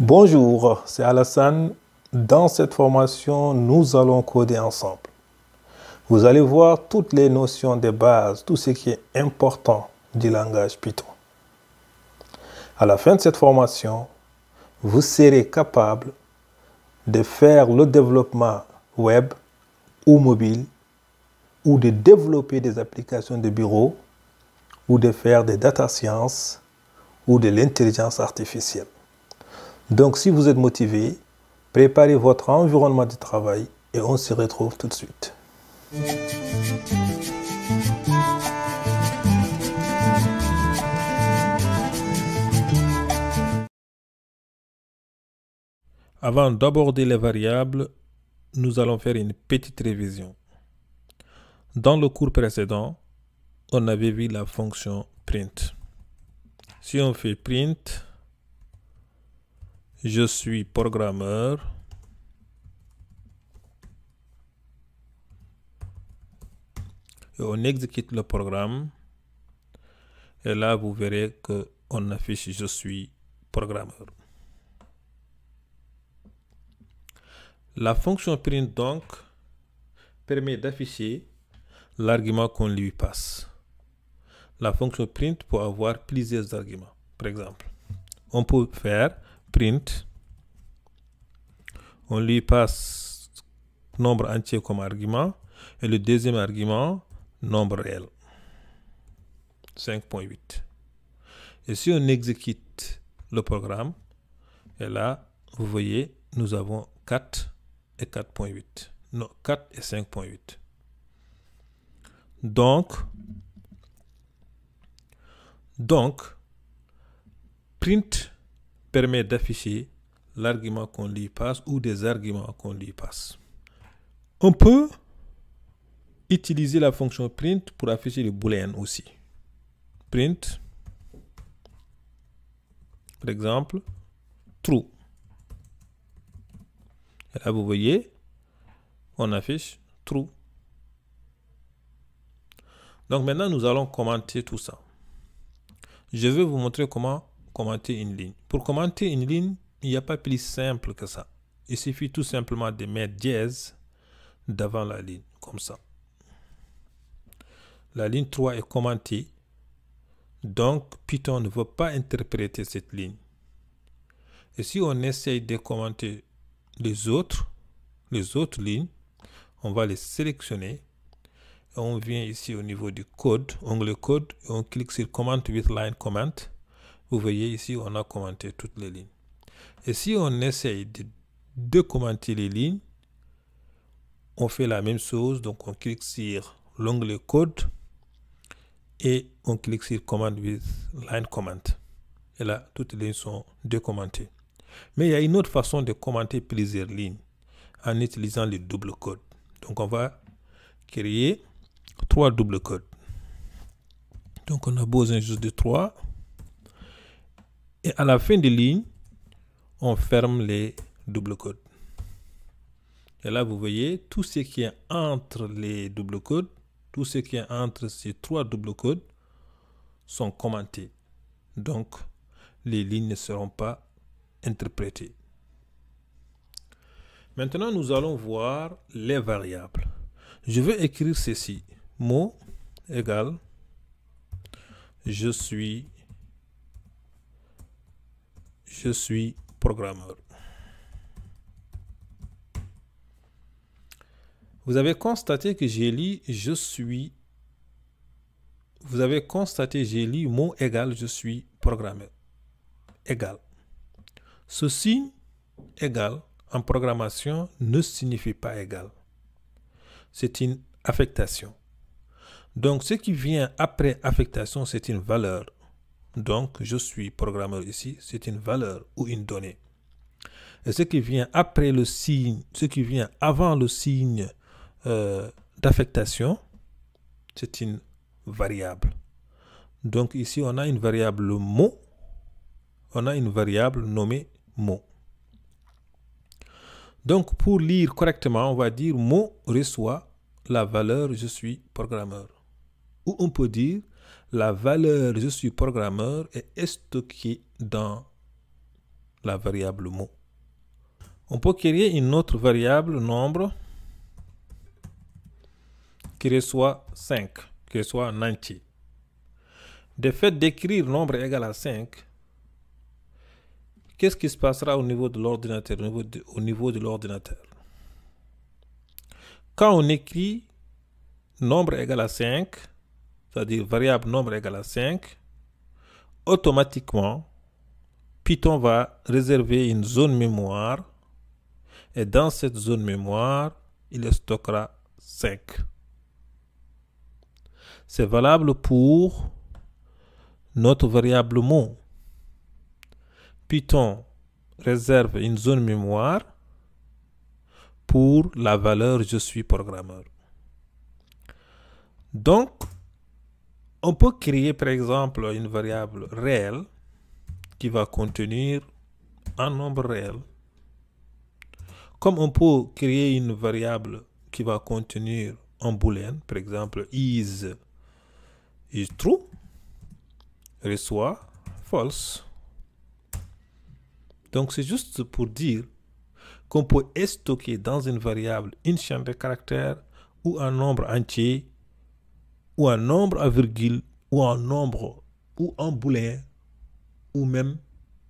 Bonjour, c'est Alassane. Dans cette formation, nous allons coder ensemble. Vous allez voir toutes les notions de base, tout ce qui est important du langage Python. À la fin de cette formation, vous serez capable de faire le développement web ou mobile, ou de développer des applications de bureau, ou de faire des data science, ou de l'intelligence artificielle. Donc, si vous êtes motivé, préparez votre environnement de travail et on se retrouve tout de suite. Avant d'aborder les variables, nous allons faire une petite révision. Dans le cours précédent, on avait vu la fonction print. Si on fait print, je suis programmeur, et on exécute le programme, et là vous verrez qu'on affiche je suis programmeur. La fonction print donc permet d'afficher l'argument qu'on lui passe. La fonction print peut avoir plusieurs arguments. Par exemple, on peut faire print, on lui passe nombre entier comme argument, et le deuxième argument, nombre réel, 5.8. Et si on exécute le programme, et là, vous voyez, nous avons 4 et 4.8. Non, 4 et 5.8. Donc, print permet d'afficher l'argument qu'on lui passe ou des arguments qu'on lui passe. On peut utiliser la fonction print pour afficher les booléennes aussi. Print, par exemple, true. Et là, vous voyez, on affiche true. Donc maintenant, nous allons commenter tout ça. Je vais vous montrer comment commenter une ligne. Pour commenter une ligne, il n'y a pas plus simple que ça. Il suffit tout simplement de mettre dièse devant la ligne, comme ça. La ligne 3 est commentée, donc Python ne veut pas interpréter cette ligne. Et si on essaye de commenter les autres lignes, on va les sélectionner. Et on vient ici au niveau du code, onglet code, et on clique sur Comment with Line Comment. Vous voyez ici, on a commenté toutes les lignes. Et si on essaye de commenter les lignes, on fait la même chose. Donc, on clique sur l'onglet code et on clique sur Comment with Line Comment. Et là, toutes les lignes sont décommentées. Mais il y a une autre façon de commenter plusieurs lignes en utilisant les doubles codes. Donc, on va créer 3 doubles codes. Donc, on a besoin juste de 3. Et à la fin de ligne, on ferme les doubles codes. Et là, vous voyez, tout ce qui est entre les doubles codes, tout ce qui est entre ces 3 doubles codes sont commentés. Donc, les lignes ne seront pas interprétées. Maintenant, nous allons voir les variables. Je vais écrire ceci. Mot égale je suis programmeur. Vous avez constaté que j'ai lu je suis. Vous avez constaté j'ai lu mot égal je suis programmeur. Égal. Ce signe égal en programmation ne signifie pas égal. C'est une affectation. Donc, ce qui vient après affectation, c'est une valeur. Donc, je suis programmeur ici, c'est une valeur ou une donnée. Et ce qui vient après le signe, ce qui vient avant le signe d'affectation, c'est une variable. Donc, ici, on a une variable mot, on a une variable nommée mot. Donc, pour lire correctement, on va dire mot reçoit la valeur je suis programmeur. Ou on peut dire la valeur je suis programmeur est stockée dans la variable mot. On peut créer une autre variable nombre qui reçoit 5, qui reçoit un entier. De fait d'écrire nombre égal à 5, qu'est-ce qui se passera au niveau de l'ordinateur, au niveau de l'ordinateur? Quand on écrit nombre égal à 5, c'est-à-dire variable nombre égal à 5, automatiquement, Python va réserver une zone mémoire et dans cette zone mémoire, il stockera 5. C'est valable pour notre variable mot. Python réserve une zone mémoire pour la valeur je suis programmeur. Donc, on peut créer par exemple une variable réelle qui va contenir un nombre réel. Comme on peut créer une variable qui va contenir un booléen, par exemple is true, reçoit false. Donc c'est juste pour dire qu'on peut stocker dans une variable une chaîne de caractères ou un nombre entier ou un nombre à virgule ou un nombre ou un booléen ou même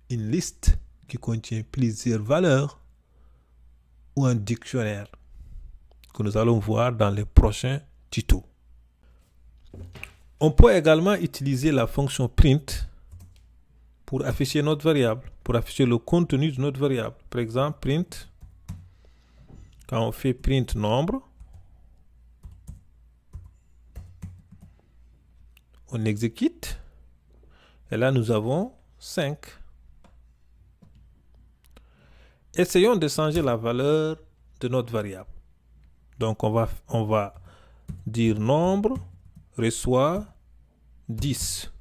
une liste qui contient plusieurs valeurs ou un dictionnaire que nous allons voir dans les prochains tutos. On peut également utiliser la fonction print pour afficher notre variable, pour afficher le contenu de notre variable. Par exemple, print, quand on fait print nombre, on exécute, et là nous avons 5. Essayons de changer la valeur de notre variable. Donc on va dire nombre reçoit 10.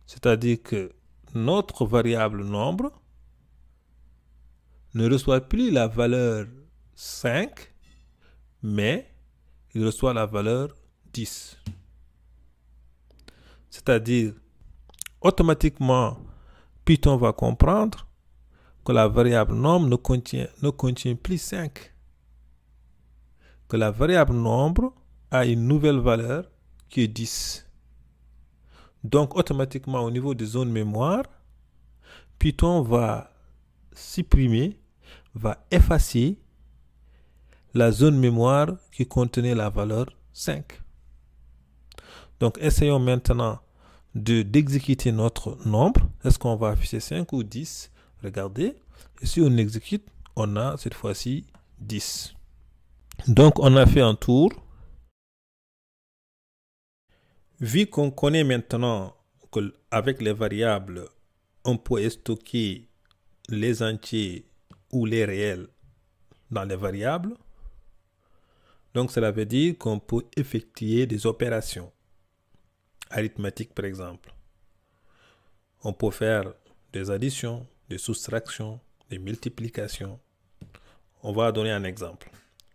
C'est-à-dire que notre variable nombre ne reçoit plus la valeur 5, mais il reçoit la valeur 10. C'est-à-dire, automatiquement, Python va comprendre que la variable nombre ne contient plus 5. Que la variable nombre a une nouvelle valeur qui est 10. Donc, automatiquement, au niveau des zones mémoire, Python va supprimer, va effacer la zone mémoire qui contenait la valeur 5. Donc, essayons maintenant d'exécuter notre nombre. Est-ce qu'on va afficher 5 ou 10? Regardez. Et si on exécute, on a cette fois-ci 10. Donc, on a fait un tour. Vu qu'on connaît maintenant qu'avec les variables, on peut stocker les entiers ou les réels dans les variables, donc cela veut dire qu'on peut effectuer des opérations arithmétiques par exemple. On peut faire des additions, des soustractions, des multiplications. On va donner un exemple.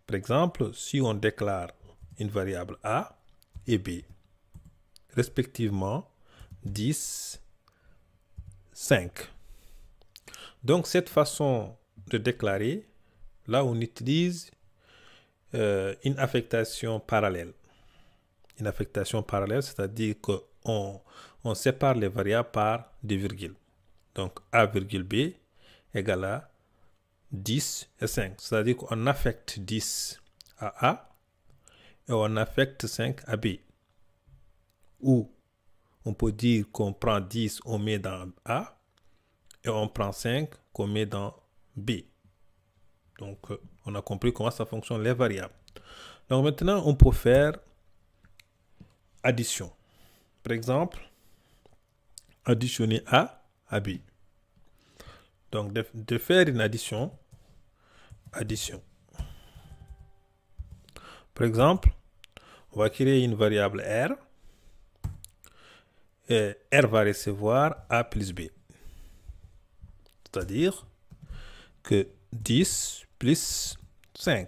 Par exemple, si on déclare une variable A et B, respectivement 10, 5. Donc cette façon de déclarer, là on utilise une affectation parallèle. Une affectation parallèle, c'est-à-dire qu'on sépare les variables par des virgules. Donc A virgule B égale à 10 et 5. C'est-à-dire qu'on affecte 10 à A et on affecte 5 à B. Ou on peut dire qu'on prend 10, on met dans A, et on prend 5, qu'on met dans B. Donc, on a compris comment ça fonctionne les variables. Donc, maintenant, on peut faire addition. Par exemple, additionner A à B. Donc, de faire une addition. Par exemple, on va créer une variable R. Et R va recevoir A plus B. C'est-à-dire que 10 plus 5.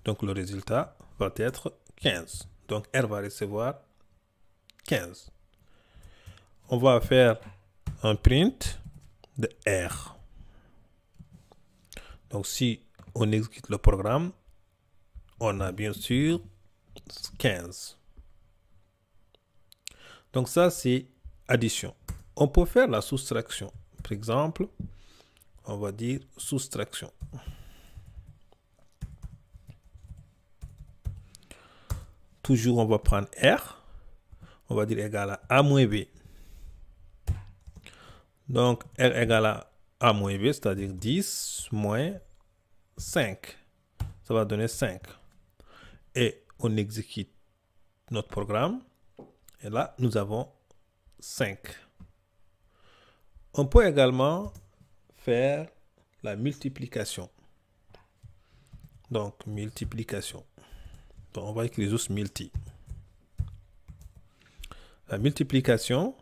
Donc le résultat va être 15. Donc R va recevoir 15. On va faire un print de R. Donc, si on exécute le programme, on a bien sûr 15. Donc, ça, c'est addition. On peut faire la soustraction. Par exemple, on va dire soustraction. Toujours, on va prendre R. On va dire égal à A moins B. Donc, R égale à A moins B, c'est-à-dire 10 moins 5. Ça va donner 5. Et on exécute notre programme. Et là, nous avons 5. On peut également faire la multiplication. Donc, multiplication. Donc, on va écrire juste multi. La multiplication,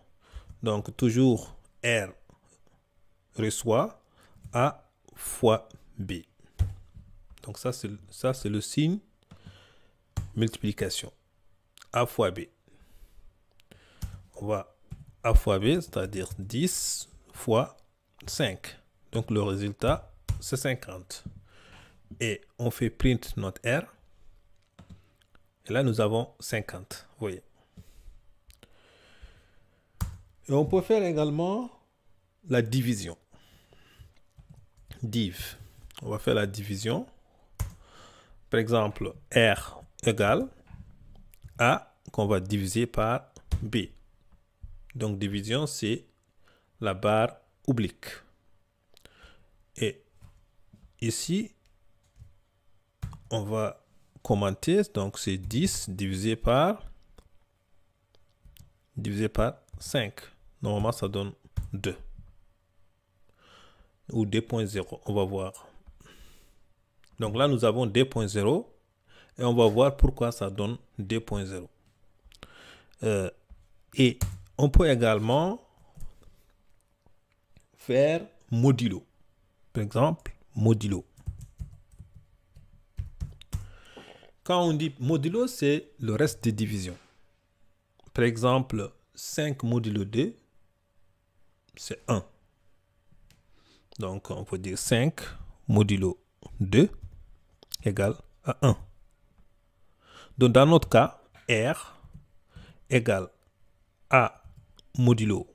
donc toujours R reçoit A fois B. Donc, ça, c'est le signe multiplication. A fois B. On va A fois B, c'est-à-dire 10 fois 5. Donc, le résultat, c'est 50. Et on fait print notre R. Et là, nous avons 50. Vous voyez. Et on peut faire également la division. Div. On va faire la division. Par exemple, R égale A qu'on va diviser par B. Donc, division, c'est la barre oblique. Et ici, on va commenter. Donc, c'est 10 divisé par 5. Normalement, ça donne 2. Ou 2.0. On va voir. Donc là, nous avons 2.0. Et on va voir pourquoi ça donne 2.0. Et on peut également faire modulo. Par exemple, modulo. Quand on dit modulo, c'est le reste des divisions. Par exemple, 5 modulo 2, c'est 1. Donc, on peut dire 5 modulo 2 égale à 1. Donc, dans notre cas, R égale A modulo.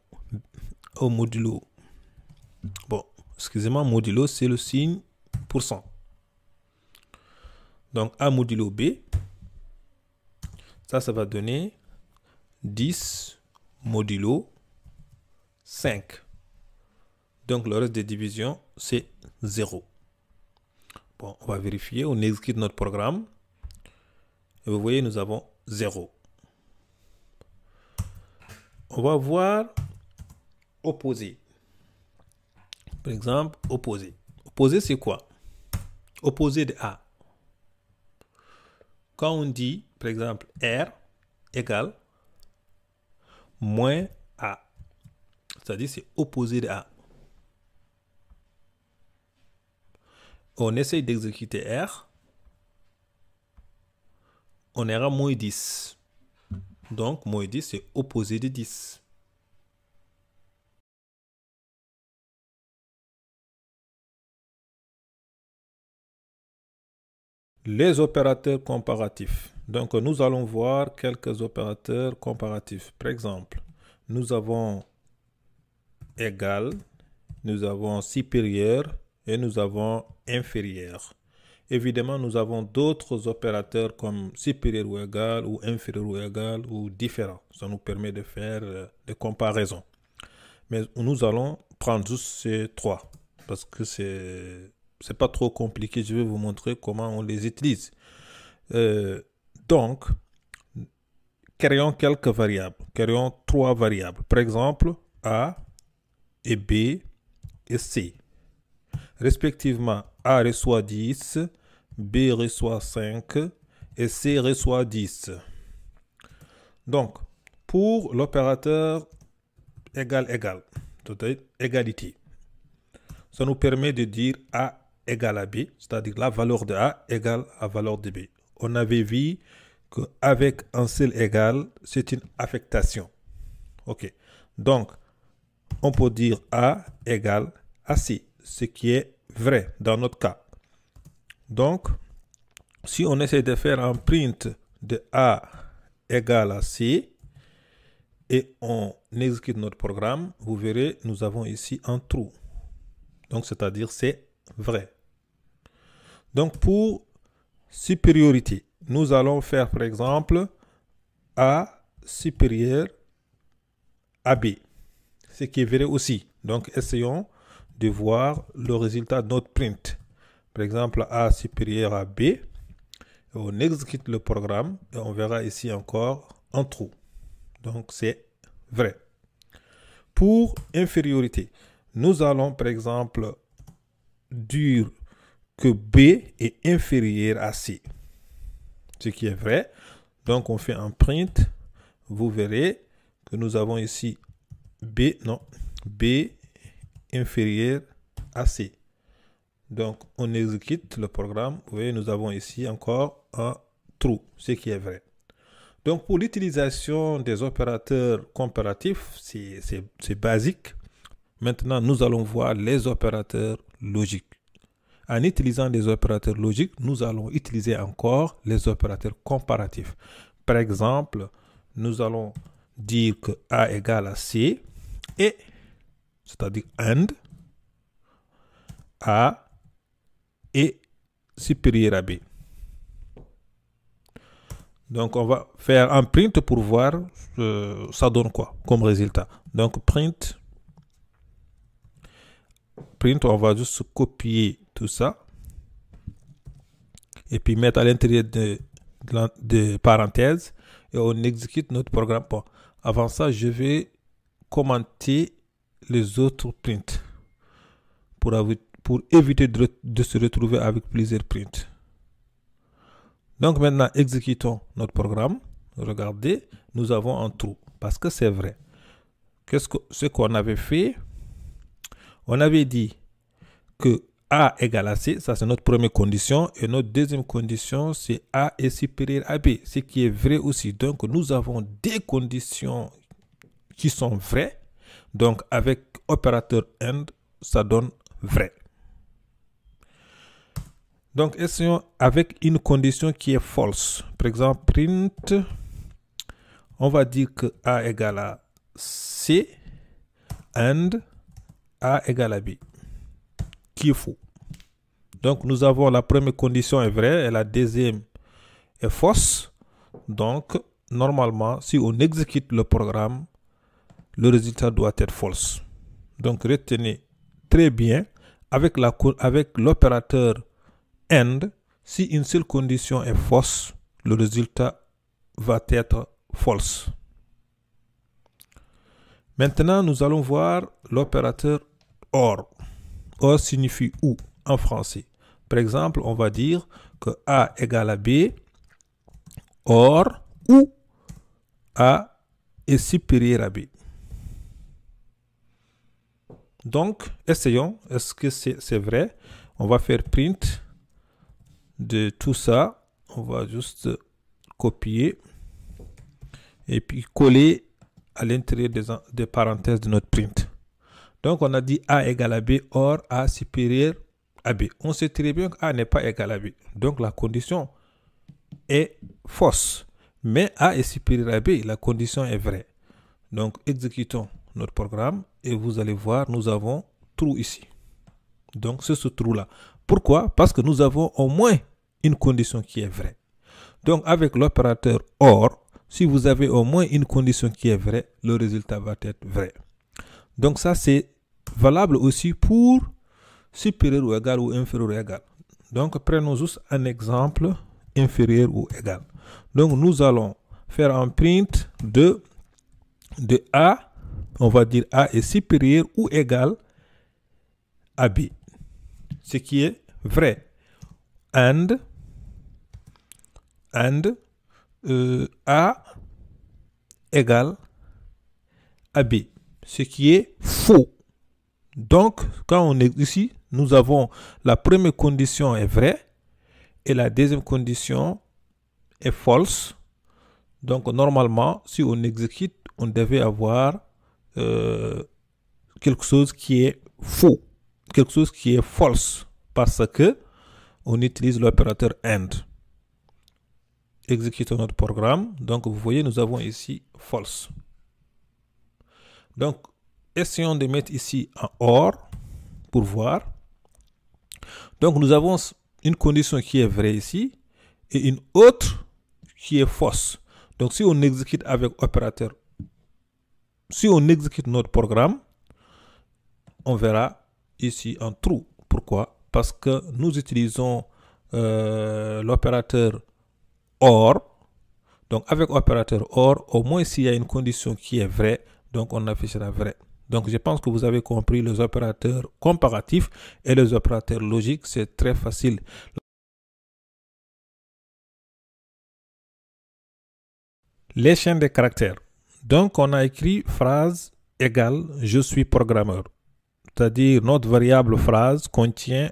Bon, excusez-moi, modulo, c'est le signe pourcent. Donc, A modulo B, ça va donner 10 modulo 5. Donc, le reste des divisions, c'est 0. Bon, on va vérifier. On exécute notre programme. Et vous voyez, nous avons 0. On va voir opposé. Par exemple, opposé. Opposé, c'est quoi? Opposé de A. Quand on dit, par exemple, R égale moins A. C'est-à-dire, c'est opposé de A. On essaye d'exécuter R. On aura moins 10. Donc, moins 10, c'est opposé de 10. Les opérateurs comparatifs. Donc, nous allons voir quelques opérateurs comparatifs. Par exemple, nous avons égal, nous avons supérieur et nous avons inférieur. Évidemment, nous avons d'autres opérateurs comme supérieur ou égal, ou inférieur ou égal, ou différent. Ça nous permet de faire des comparaisons. Mais nous allons prendre juste ces trois, parce que c'est pas trop compliqué. Je vais vous montrer comment on les utilise. Donc, créons quelques variables. Créons 3 variables. Par exemple, A et B et C. Respectivement, A reçoit 10, B reçoit 5 et C reçoit 10. Donc, pour l'opérateur égal, c'est-à-dire égalité, ça nous permet de dire A égale à B, c'est-à-dire la valeur de A égale à la valeur de B. On avait vu qu'avec un seul égal, c'est une affectation. OK. Donc, on peut dire A égale à C, ce qui est vrai dans notre cas. Donc, si on essaie de faire un print de A égale à C et on exécute notre programme, vous verrez, nous avons ici un trou. Donc, c'est-à-dire c'est vrai. Donc, pour supériorité, nous allons faire par exemple A supérieur à B, ce qui est vrai aussi. Donc, essayons de voir le résultat de notre print. Par exemple, A supérieur à B. On exécute le programme et on verra ici encore un trou. Donc, c'est vrai. Pour infériorité, nous allons par exemple dire que B est inférieur à C, ce qui est vrai. Donc, on fait un print. Vous verrez que nous avons ici B inférieur à C. Donc, on exécute le programme. Vous voyez, nous avons ici encore un trou, ce qui est vrai. Donc, pour l'utilisation des opérateurs comparatifs, c'est basique. Maintenant, nous allons voir les opérateurs logiques. En utilisant les opérateurs logiques, nous allons utiliser encore les opérateurs comparatifs. Par exemple, nous allons dire que A égale à C et, c'est-à-dire AND, A est supérieur à B. Donc, on va faire un print pour voir ça donne quoi comme résultat. Donc, print, on va juste copier tout ça et puis mettre à l'intérieur de parenthèses et on exécute notre programme. Bon, avant ça, je vais commenter les autres prints pour éviter de se retrouver avec plusieurs prints. Donc maintenant, exécutons notre programme. Regardez, nous avons un trou parce que c'est vrai. Ce qu'on avait fait? On avait dit que A égale à C, ça c'est notre première condition. Et notre deuxième condition, c'est A est supérieur à B, ce qui est vrai aussi. Donc nous avons des conditions qui sont vraies. Donc avec opérateur AND, ça donne vrai. Donc, essayons avec une condition qui est false. Par exemple, print, on va dire que A égale à C and A égale à B, qui est faux. Donc, nous avons la première condition est vraie et la deuxième est fausse. Donc, normalement, si on exécute le programme, le résultat doit être false. Donc, retenez très bien, avec l'opérateur AND, si une seule condition est fausse, le résultat va être false. Maintenant, nous allons voir l'opérateur OR. OR signifie ou en français. Par exemple, on va dire que A égale à B, OR ou A est supérieur à B. Donc, essayons. Est-ce que c'est vrai? On va faire print de tout ça. On va juste copier et puis coller à l'intérieur des parenthèses de notre print. Donc, on a dit A égale à B, or A supérieur à B. On sait très bien que A n'est pas égal à B. Donc, la condition est fausse. Mais A est supérieur à B, la condition est vraie. Donc, exécutons notre programme et vous allez voir, nous avons trou ici. Donc, c'est ce trou-là. Pourquoi? Parce que nous avons au moins une condition qui est vraie. Donc, avec l'opérateur OR, si vous avez au moins une condition qui est vraie, le résultat va être vrai. Donc, ça, c'est valable aussi pour supérieur ou égal ou inférieur ou égal. Donc, prenons juste un exemple inférieur ou égal. Donc, nous allons faire un print de A. On va dire A est supérieur ou égal à B. Ce qui est vrai. And A égale à B. Ce qui est faux. Donc, quand on est ici, nous avons la première condition est vraie et la deuxième condition est false. Donc, normalement, si on exécute, on devait avoir quelque chose qui est faux, quelque chose qui est false, parce que on utilise l'opérateur AND. Exécutons notre programme. Donc, vous voyez, nous avons ici false. Donc, essayons de mettre ici un OR pour voir. Donc, nous avons une condition qui est vraie ici et une autre qui est fausse. Donc, si on exécute avec opérateur, si on exécute notre programme, on verra ici un true. Pourquoi? Parce que nous utilisons l'opérateur OR. Donc, avec opérateur OR, au moins s'il y a une condition qui est vraie, donc on affichera vrai. Donc, je pense que vous avez compris les opérateurs comparatifs et les opérateurs logiques. C'est très facile. Les chaînes de caractères. Donc, on a écrit phrase égale je suis programmeur. C'est-à-dire, notre variable phrase contient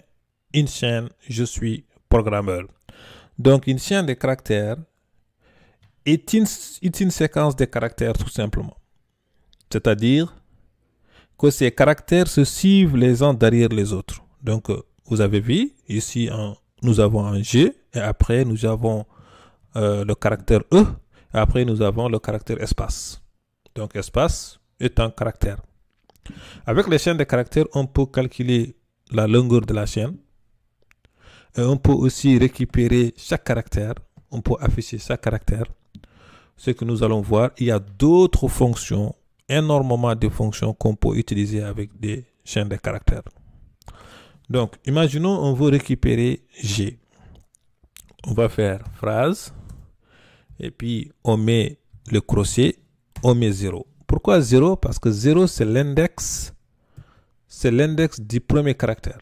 une chaîne je suis programmeur. Donc, une chaîne de caractères est une séquence de caractères tout simplement. C'est-à-dire que ces caractères se suivent les uns derrière les autres. Donc, vous avez vu, ici, nous avons un G, et après, nous avons le caractère E, et après, nous avons le caractère espace. Donc, espace est un caractère. Avec les chaînes de caractères, on peut calculer la longueur de la chaîne, et on peut aussi récupérer chaque caractère, on peut afficher chaque caractère. Ce que nous allons voir, il y a d'autres fonctions, énormément de fonctions qu'on peut utiliser avec des chaînes de caractères. Donc, imaginons on veut récupérer G. On va faire phrase, et puis on met le crochet, on met 0. Pourquoi 0? Parce que 0 c'est l'index du premier caractère.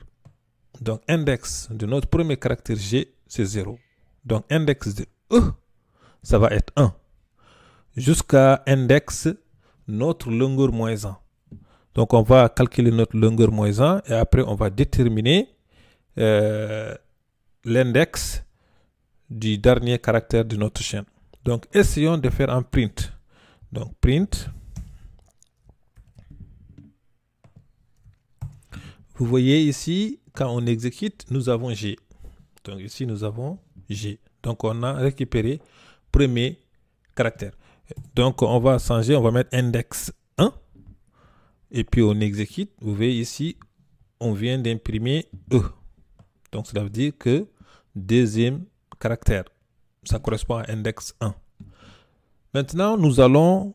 Donc, index de notre premier caractère G, c'est 0. Donc, index de E, ça va être 1. Jusqu'à index notre longueur moins 1. Donc, on va calculer notre longueur moins 1 et après, on va déterminer l'index du dernier caractère de notre chaîne. Donc, essayons de faire un print. Donc, print. Vous voyez ici, quand on exécute, nous avons G. Donc, ici, nous avons G. Donc, on a récupéré premier caractère. Donc, on va changer, on va mettre index 1. Et puis, on exécute. Vous voyez ici, on vient d'imprimer E. Donc, cela veut dire que deuxième caractère, ça correspond à index 1. Maintenant, nous allons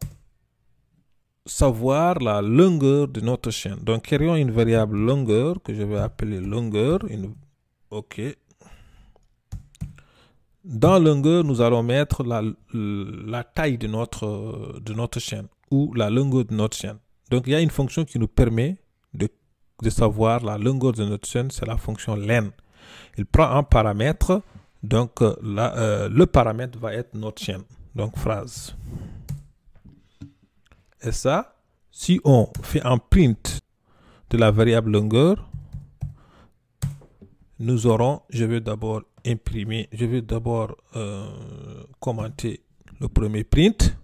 savoir la longueur de notre chaîne. Donc, créons une variable longueur que je vais appeler longueur. OK. Dans longueur, nous allons mettre la taille de notre chaîne ou la longueur de notre chaîne. Donc, il y a une fonction qui nous permet de savoir la longueur de notre chaîne, c'est la fonction len. Il prend un paramètre, donc le paramètre va être notre chaîne. Donc, phrase. Et ça, si on fait un print de la variable longueur, nous aurons, je vais d'abord imprimer, je vais d'abord commenter le premier print.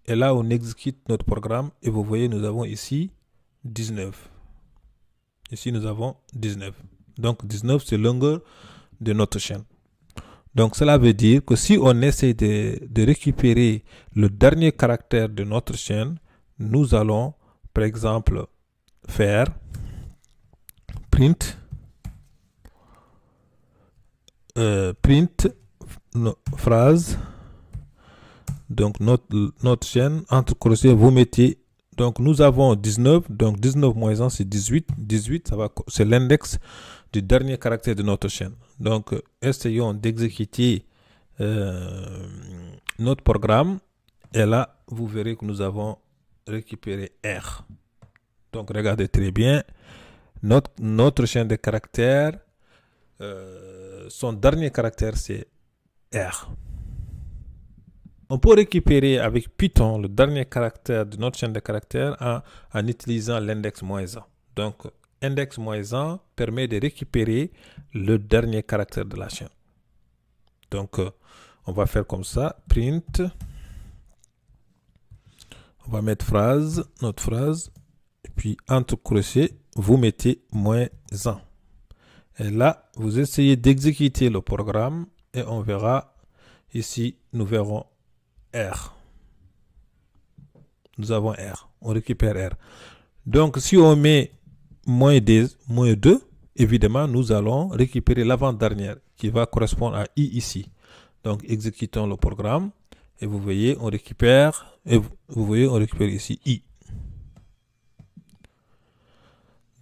Et là, on exécute notre programme et vous voyez, nous avons ici 19. Ici, nous avons 19. Donc, 19, c'est la longueur de notre chaîne. Donc, cela veut dire que si on essaie de récupérer le dernier caractère de notre chaîne, nous allons, par exemple, faire print phrase. Donc, notre chaîne, entre crochets, vous mettez. Donc, nous avons 19. Donc, 19 moins 1, c'est 18. 18, c'est l'index du dernier caractère de notre chaîne. Donc, essayons d'exécuter notre programme. Et là, vous verrez que nous avons récupéré R. Donc, regardez très bien. Notre chaîne de caractères, son dernier caractère, c'est R. On peut récupérer avec Python le dernier caractère de notre chaîne de caractères en utilisant l'index -1. Donc, index -1 permet de récupérer le dernier caractère de la chaîne. Donc, on va faire comme ça, print. On va mettre phrase, notre phrase, et puis entre crochets, vous mettez -1. Et là, vous essayez d'exécuter le programme et on verra ici, nous verrons R. Nous avons R. On récupère R. Donc, si on met -2, évidemment, nous allons récupérer l'avant-dernière qui va correspondre à I ici. Donc, exécutons le programme et vous voyez, on récupère, et vous voyez, on récupère ici I.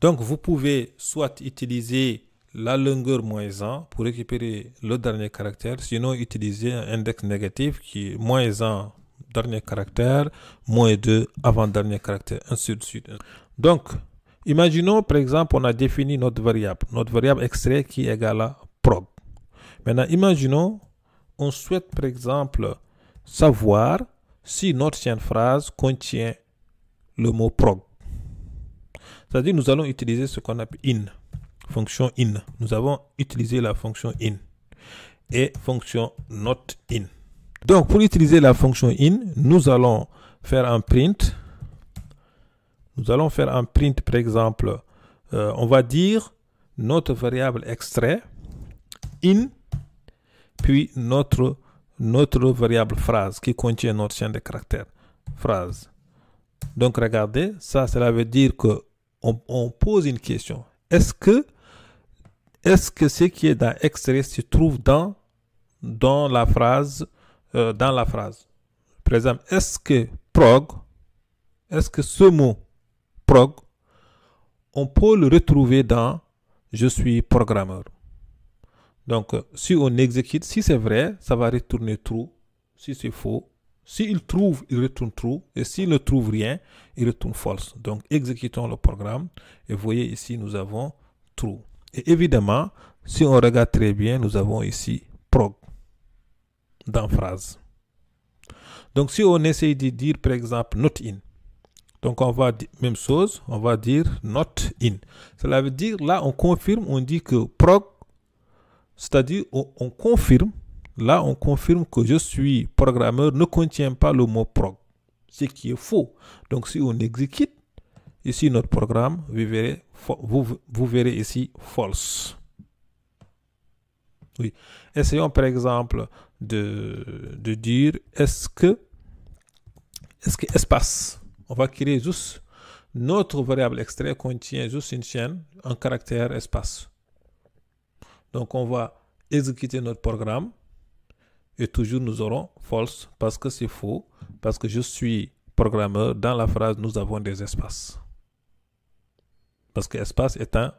Donc, vous pouvez soit utiliser la longueur -1 pour récupérer le dernier caractère, sinon utiliser un index négatif qui est -1 dernier caractère, -2 avant-dernier caractère, ainsi de suite. Donc, imaginons par exemple, on a défini notre variable extrait qui est égale à prog. Maintenant, imaginons, on souhaite par exemple savoir si notre ancienne phrase contient le mot prog. C'est-à-dire, nous allons utiliser ce qu'on appelle in, fonction in. Nous avons utilisé la fonction in et fonction not in. Donc, pour utiliser la fonction in, nous allons faire un print. Nous allons faire un print, par exemple, on va dire notre variable extrait in, puis notre variable phrase qui contient notre chaîne de caractères phrase. Donc, regardez, ça, cela veut dire que on pose une question. Est-ce que ce qui est dans extrait se trouve dans la phrase, Par exemple, est-ce que ce mot prog, on peut le retrouver dans je suis programmeur. Donc, si on exécute, si c'est vrai, ça va retourner true. Si c'est faux, s'il trouve, il retourne true. Et s'il ne trouve rien, il retourne false. Donc, exécutons le programme. Et vous voyez ici, nous avons true. Et évidemment, si on regarde très bien, nous avons ici prog dans phrase. Donc, si on essaye de dire, par exemple, not in. Donc, on va dire, même chose, on va dire not in. Cela veut dire, là, on confirme, on dit que prog, c'est-à-dire, on confirme, là, on confirme que je suis programmeur ne contient pas le mot prog, ce qui est faux. Donc, si on exécute ici notre programme, vous verrez ici false. Oui. Essayons par exemple de dire est-ce que espace. On va créer juste notre variable extrait contient juste une chaîne, un caractère espace. Donc, on va exécuter notre programme et toujours nous aurons false parce que c'est faux, parce que je suis programmeur. Dans la phrase, nous avons des espaces. Parce que espace est un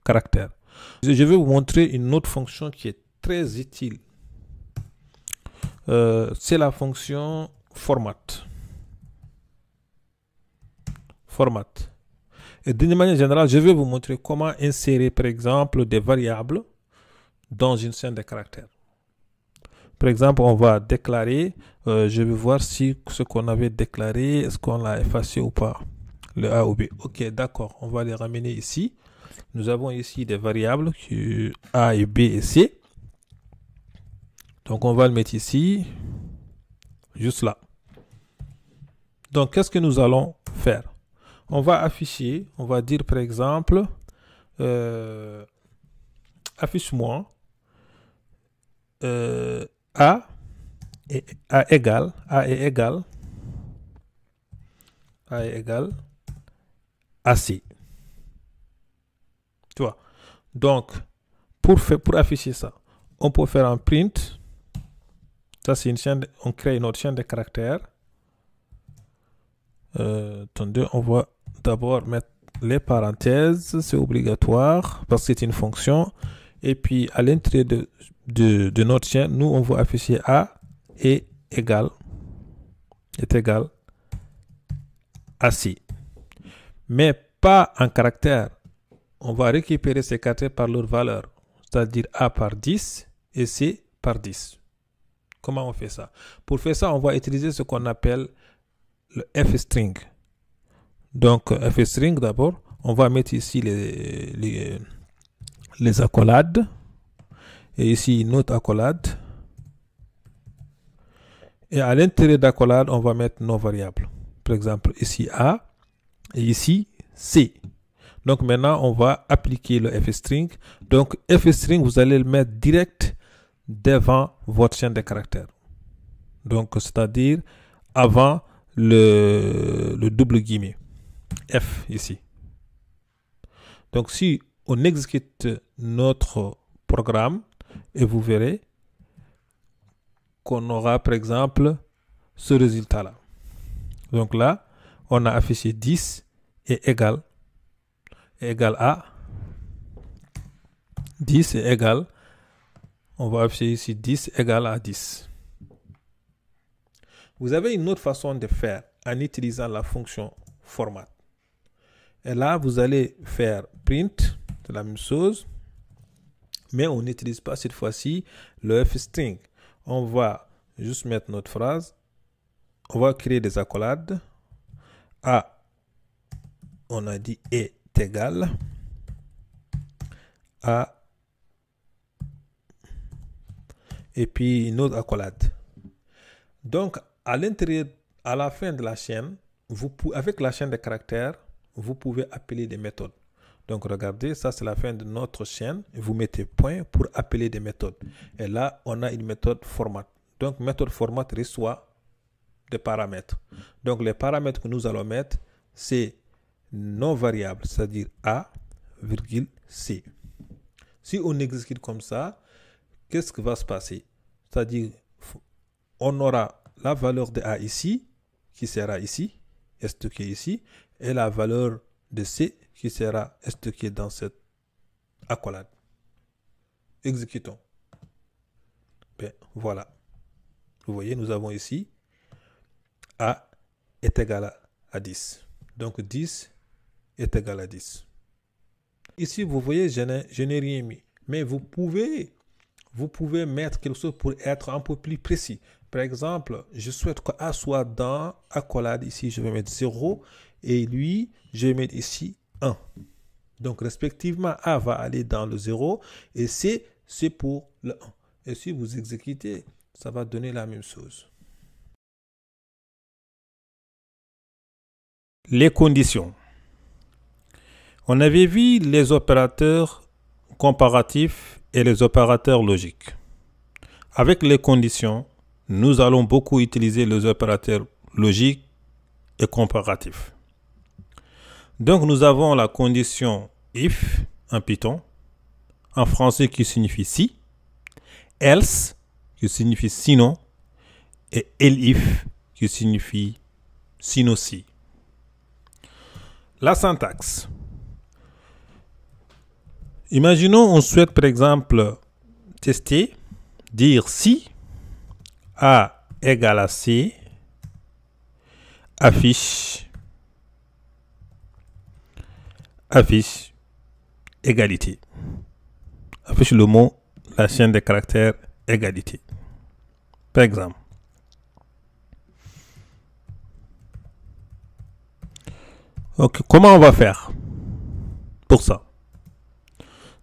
caractère. Je vais vous montrer une autre fonction qui est très utile. C'est la fonction format. Et d'une manière générale, je vais vous montrer comment insérer, par exemple, des variables dans une chaîne de caractères. Par exemple, on va déclarer, je vais voir si ce qu'on avait déclaré, est-ce qu'on l'a effacé ou pas, le A ou B. Ok, d'accord, on va les ramener ici. Nous avons ici des variables A et B et C. Donc, on va le mettre ici, juste là. Donc, qu'est-ce que nous allons faire? On va afficher, on va dire par exemple, affiche-moi A est égal à C. Tu vois? Donc, pour afficher ça, on peut faire un print. Ça, c'est une chaîne, on crée une autre chaîne de caractères. Attendez, on va d'abord mettre les parenthèses, c'est obligatoire parce que c'est une fonction. Et puis, à l'entrée de notre chaîne, nous, on va afficher A est égal à C. Mais pas en caractère. On va récupérer ces caractères par leur valeur, c'est-à-dire A par 10 et C par 10. Comment on fait ça? Pour faire ça, on va utiliser ce qu'on appelle le f-string. Donc, f-string d'abord, on va mettre ici les accolades. Et ici, une autre accolade. Et à l'intérieur d'accolade, on va mettre nos variables. Par exemple, ici A et ici C. Donc maintenant, on va appliquer le f-string. Donc f-string, vous allez le mettre direct devant votre chaîne de caractères. Donc, c'est-à-dire avant le double guillemets. F ici. Donc, si on exécute notre programme, et vous verrez qu'on aura, par exemple, ce résultat-là. Donc là, on a affiché 10 est égal à 10 est égal, on va afficher ici 10 égale à 10. Vous avez une autre façon de faire en utilisant la fonction format. Et là, vous allez faire print, c'est la même chose, mais on n'utilise pas cette fois-ci le f-string. On va juste mettre notre phrase, on va créer des accolades. A, on a dit est égal à, et puis une autre accolade. Donc, à l'intérieur, à la fin de la chaîne, avec la chaîne de caractères, vous pouvez appeler des méthodes. Donc, regardez, ça c'est la fin de notre chaîne. Vous mettez point pour appeler des méthodes. Et là, on a une méthode format. Donc, méthode format reçoit des paramètres. Donc, les paramètres que nous allons mettre, c'est non variable, c'est-à-dire A, virgule C. Si on exécute comme ça, qu'est-ce qui va se passer? C'est-à-dire, on aura la valeur de A ici, qui sera ici, stocké ici, et la valeur de C, qui sera stocké dans cette accolade. Exécutons. Bien, voilà. Vous voyez, nous avons ici A est égal à 10. Donc 10 est égal à 10. Ici, vous voyez, je n'ai rien mis. Mais vous pouvez mettre quelque chose pour être un peu plus précis. Par exemple, je souhaite que A soit dans accolade. Ici, je vais mettre 0. Et lui, je vais mettre ici 1. Donc, respectivement, A va aller dans le 0. Et C, c'est pour le 1. Et si vous exécutez, ça va donner la même chose. Les conditions. On avait vu les opérateurs comparatifs et les opérateurs logiques. Avec les conditions, nous allons beaucoup utiliser les opérateurs logiques et comparatifs. Donc, nous avons la condition if en Python, en français qui signifie si, else qui signifie sinon, et elif qui signifie sinon si. La syntaxe. Imaginons on souhaite par exemple tester, dire si A égale à C, affiche égalité. Affiche le mot, la chaîne de caractères égalité. Par exemple. Ok, comment on va faire pour ça?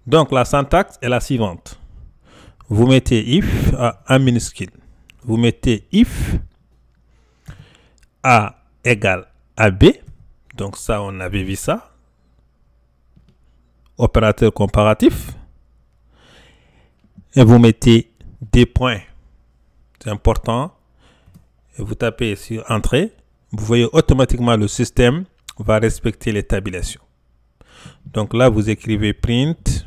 Donc, la syntaxe est la suivante. Vous mettez if en minuscule. Vous mettez if A égale à B. Donc, ça, on avait vu ça. Opérateur comparatif. Et vous mettez des points. C'est important. Et vous tapez sur Entrée. Vous voyez automatiquement le système va respecter les tabulations. Donc là, vous écrivez print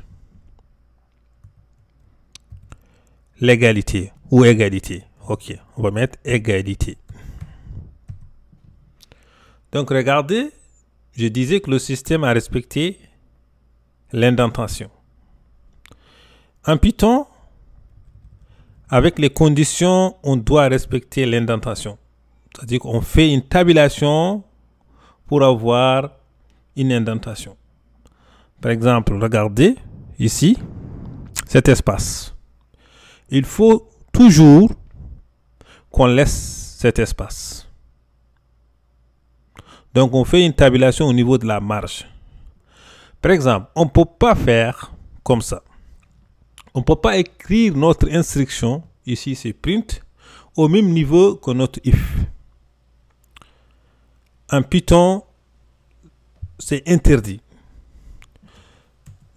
l'égalité ou égalité. Ok, on va mettre égalité. Donc regardez, je disais que le système a respecté l'indentation. En Python, avec les conditions, on doit respecter l'indentation. C'est-à-dire qu'on fait une tabulation pour avoir une indentation. Par exemple, regardez ici, cet espace. Il faut toujours qu'on laisse cet espace. Donc, on fait une tabulation au niveau de la marge. Par exemple, on ne peut pas faire comme ça. On ne peut pas écrire notre instruction, ici c'est print, au même niveau que notre if. En Python, c'est interdit.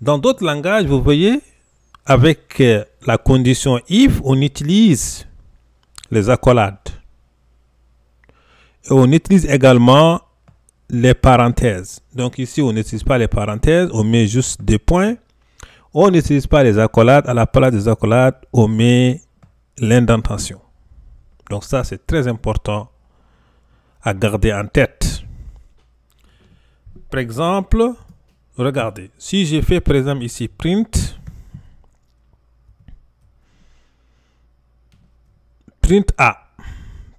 Dans d'autres langages, vous voyez, avec la condition if, on utilise les accolades. Et on utilise également les parenthèses. Donc ici, on n'utilise pas les parenthèses, on met juste des points. On n'utilise pas les accolades. À la place des accolades, on met l'indentation. Donc ça, c'est très important à garder en tête. Par exemple, regardez, si j'ai fait par exemple ici print A,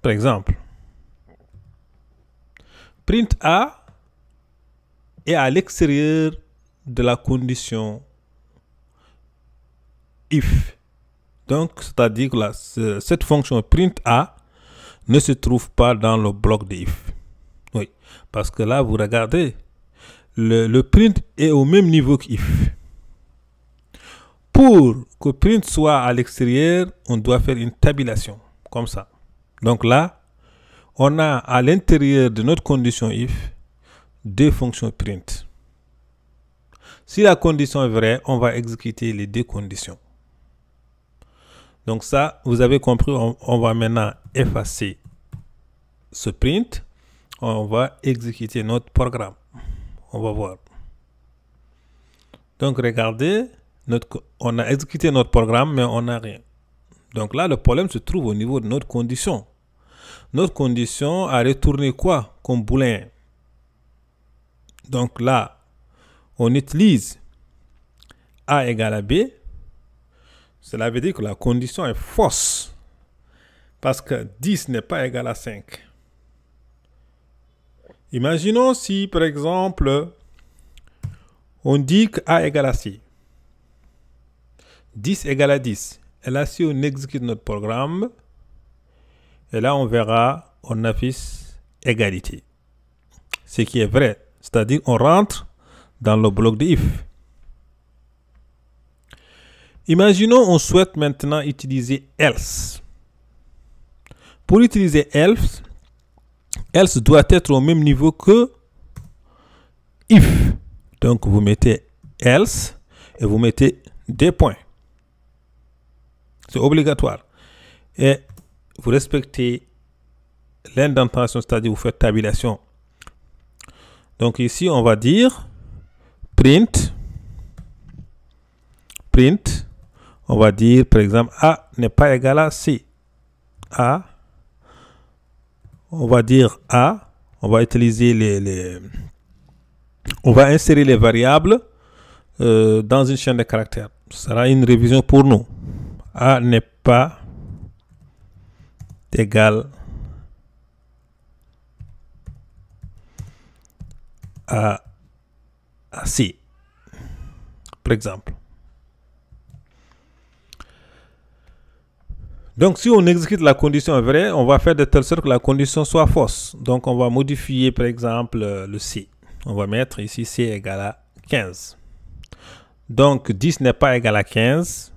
par exemple, print A est à l'extérieur de la condition if. Donc, c'est-à-dire que cette fonction print A ne se trouve pas dans le bloc de if. Oui, parce que là, vous regardez, le print est au même niveau que if. Pour que print soit à l'extérieur, on doit faire une tabulation, comme ça. Donc là, on a à l'intérieur de notre condition if deux fonctions print. Si la condition est vraie, on va exécuter les deux conditions. Donc ça, vous avez compris, on va maintenant effacer ce print. On va exécuter notre programme. On va voir. Donc regardez, on a exécuté notre programme, mais on n'a rien. Donc là, le problème se trouve au niveau de notre condition. Notre condition a retourné quoi comme booléen? Donc là, on utilise A égale à B. Cela veut dire que la condition est fausse. Parce que 10 n'est pas égal à 5. Imaginons si, par exemple, on dit que A égale à C. 10 égale à 10. Et là, si on exécute notre programme, et là, on verra, on affiche égalité. Ce qui est vrai. C'est-à-dire, on rentre dans le bloc de if. Imaginons, on souhaite maintenant utiliser else. Pour utiliser else doit être au même niveau que if. Donc, vous mettez else et vous mettez des points. C'est obligatoire. Et vous respectez l'indentation, c'est-à-dire vous faites tabulation. Donc ici, on va dire print. On va dire, par exemple, A n'est pas égal à C. A. On va dire A. On va utiliser on va insérer les variables dans une chaîne de caractères. Ce sera une révision pour nous. A n'est pas égal à C, par exemple. Donc, si on exécute la condition vraie, on va faire de telle sorte que la condition soit fausse. Donc, on va modifier, par exemple, le C. On va mettre ici C égale à 15. Donc, 10 n'est pas égal à 15.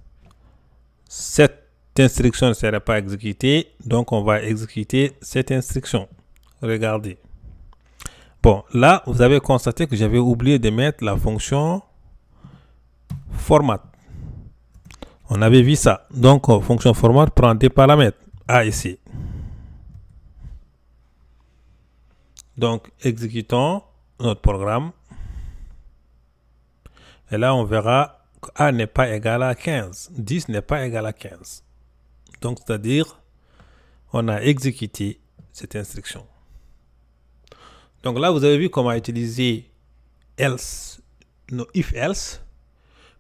Cette instruction ne sera pas exécutée. Donc, on va exécuter cette instruction. Regardez. Bon, là, vous avez constaté que j'avais oublié de mettre la fonction format. On avait vu ça. Donc, fonction format prend des paramètres A et C. Donc, exécutons notre programme. Et là, on verra que A n'est pas égal à 15. 10 n'est pas égal à 15. Donc, c'est-à-dire, on a exécuté cette instruction. Donc là, vous avez vu comment utiliser else, if else.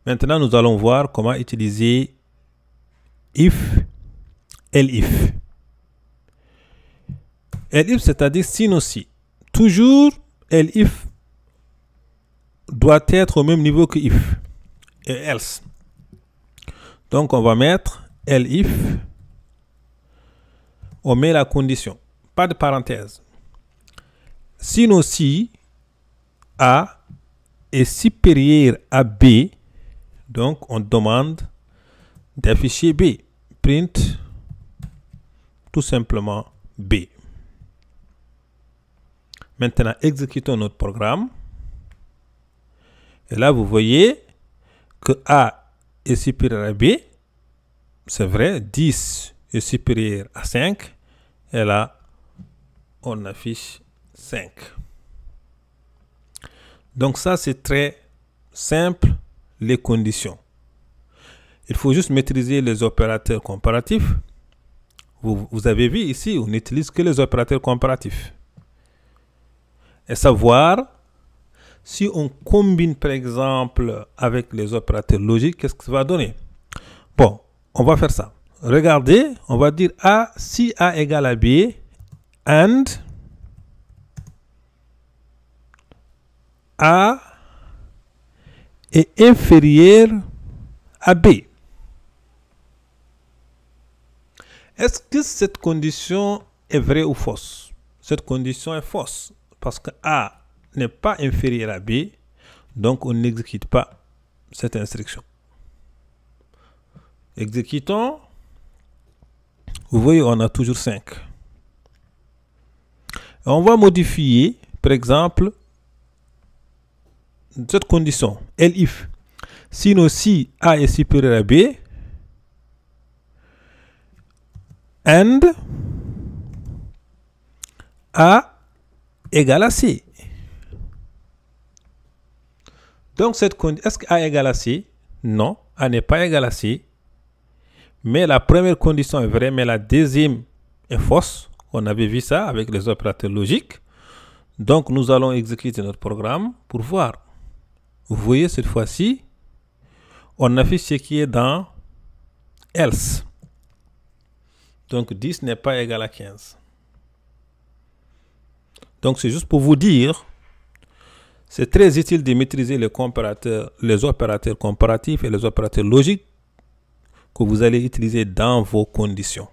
Maintenant, nous allons voir comment utiliser if, elif. Elif, c'est-à-dire sinon si. Toujours, elif doit être au même niveau que if et else. Donc, on va mettre elif. On met la condition. Pas de parenthèse. Sinon si A est supérieur à B, donc on demande d'afficher B. Print tout simplement B. Maintenant, exécutons notre programme. Et là, vous voyez que A est supérieur à B. C'est vrai, 10 est supérieur à 5. Et là, on affiche 5. Donc ça, c'est très simple, les conditions. Il faut juste maîtriser les opérateurs comparatifs. Vous avez vu ici, on n'utilise que les opérateurs comparatifs. Et savoir si on combine par exemple avec les opérateurs logiques, qu'est-ce que ça va donner? Bon, on va faire ça. Regardez, on va dire A, si A égale à B, and A est inférieur à B. Est-ce que cette condition est vraie ou fausse? Cette condition est fausse parce que A n'est pas inférieur à B, donc on n'exécute pas cette instruction. Exécutons. Vous voyez, on a toujours 5. On va modifier, par exemple, cette condition, elif. Sinon, si A est supérieur à B, and A égale à C. Donc, cette condition, est-ce que A égale à C? Non, A n'est pas égal à C. Mais la première condition est vraie, mais la deuxième est fausse. On avait vu ça avec les opérateurs logiques. Donc, nous allons exécuter notre programme pour voir. Vous voyez, cette fois-ci, on affiche ce qui est dans else. Donc, 10 n'est pas égal à 15. Donc, c'est juste pour vous dire, c'est très utile de maîtriser les opérateurs comparatifs et les opérateurs logiques que vous allez utiliser dans vos conditions.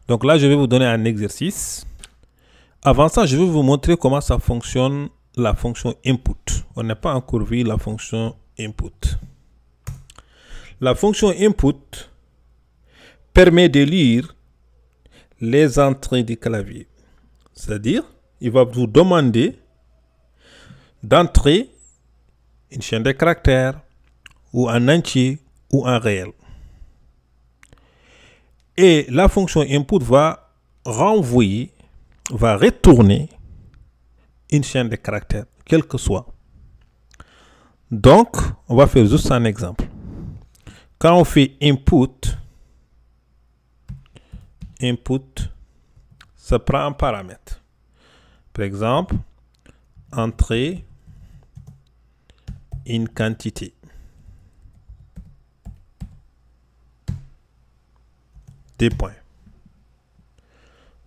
Donc là, je vais vous donner un exercice. Avant ça, je vais vous montrer comment ça fonctionne la fonction input. On n'a pas encore vu la fonction input. La fonction input permet de lire les entrées du clavier. C'est-à-dire, il va vous demander d'entrer une chaîne de caractères ou un entier ou un réel. Et la fonction input va renvoyer, va retourner une chaîne de caractères, quel que soit. Donc, on va faire juste un exemple. Quand on fait input, ça prend un paramètre. Par exemple, entrer une quantité. Des points.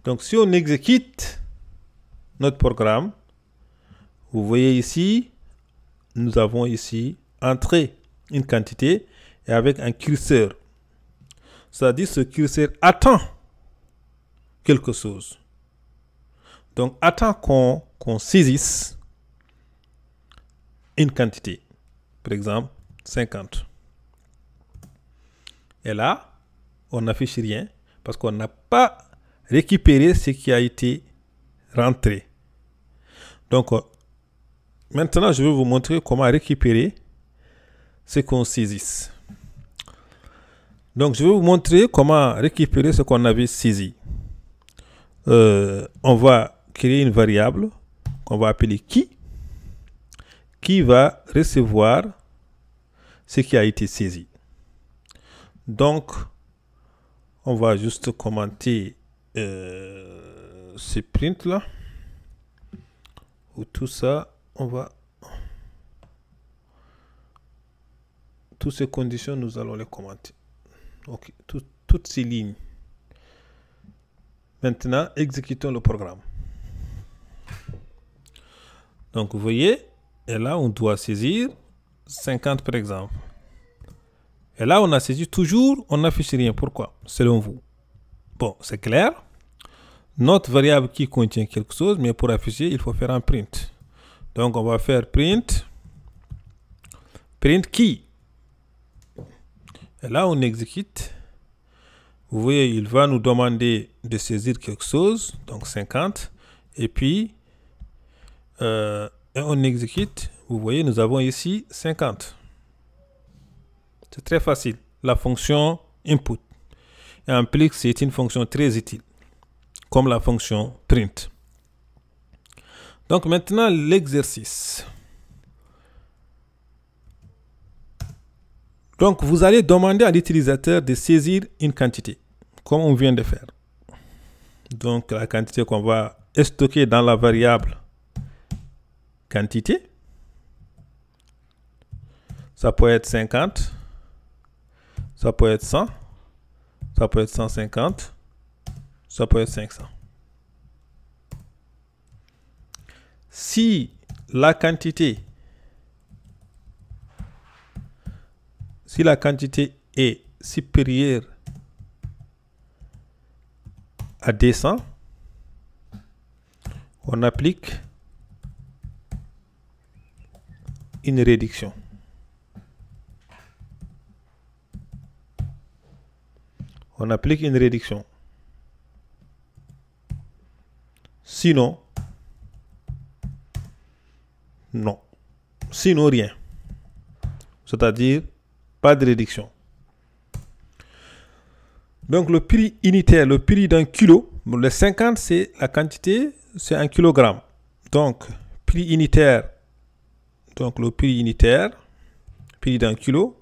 Donc, si on exécute notre programme, vous voyez ici, nous avons ici entré une quantité et avec un curseur. C'est-à-dire ce curseur attend quelque chose. Donc, attend qu'on saisisse une quantité. Par exemple, 50. Et là, on n'affiche rien parce qu'on n'a pas récupéré ce qui a été rentré. Donc, maintenant, je vais vous montrer comment récupérer ce qu'on saisisse. Donc, je vais vous montrer comment récupérer ce qu'on avait saisi. On va créer une variable qu'on va appeler qui va recevoir ce qui a été saisi. Donc, on va juste commenter ces prints là. Ou tout ça, on va... Toutes ces conditions, nous allons les commenter. Ok, toutes ces lignes. Maintenant, exécutons le programme. Donc, vous voyez, et là, on doit saisir 50 par exemple. Et là, on a saisi toujours, on n'affiche rien. Pourquoi? Selon vous. Bon, c'est clair. Notre variable qui contient quelque chose, mais pour afficher, il faut faire un print. Donc, on va faire print key. Et là, on exécute. Vous voyez, il va nous demander de saisir quelque chose, donc 50. Et puis, Et on exécute. Vous voyez, nous avons ici 50. C'est très facile. La fonction input. Et en plus, c'est une fonction très utile, comme la fonction print. Donc maintenant, l'exercice. Donc, vous allez demander à l'utilisateur de saisir une quantité, comme on vient de faire. Donc, la quantité qu'on va stocker dans la variable quantité, ça peut être 50, ça peut être 100, ça peut être 150, ça peut être 500. Si la quantité est supérieure à 200, on applique une réduction. On applique une réduction. Sinon, non. Sinon, rien. C'est-à-dire, pas de réduction. Donc, le prix unitaire, le prix d'un kilo, le 50, c'est la quantité, c'est un kilogramme. Donc, prix unitaire, donc le prix unitaire, prix d'un kilo,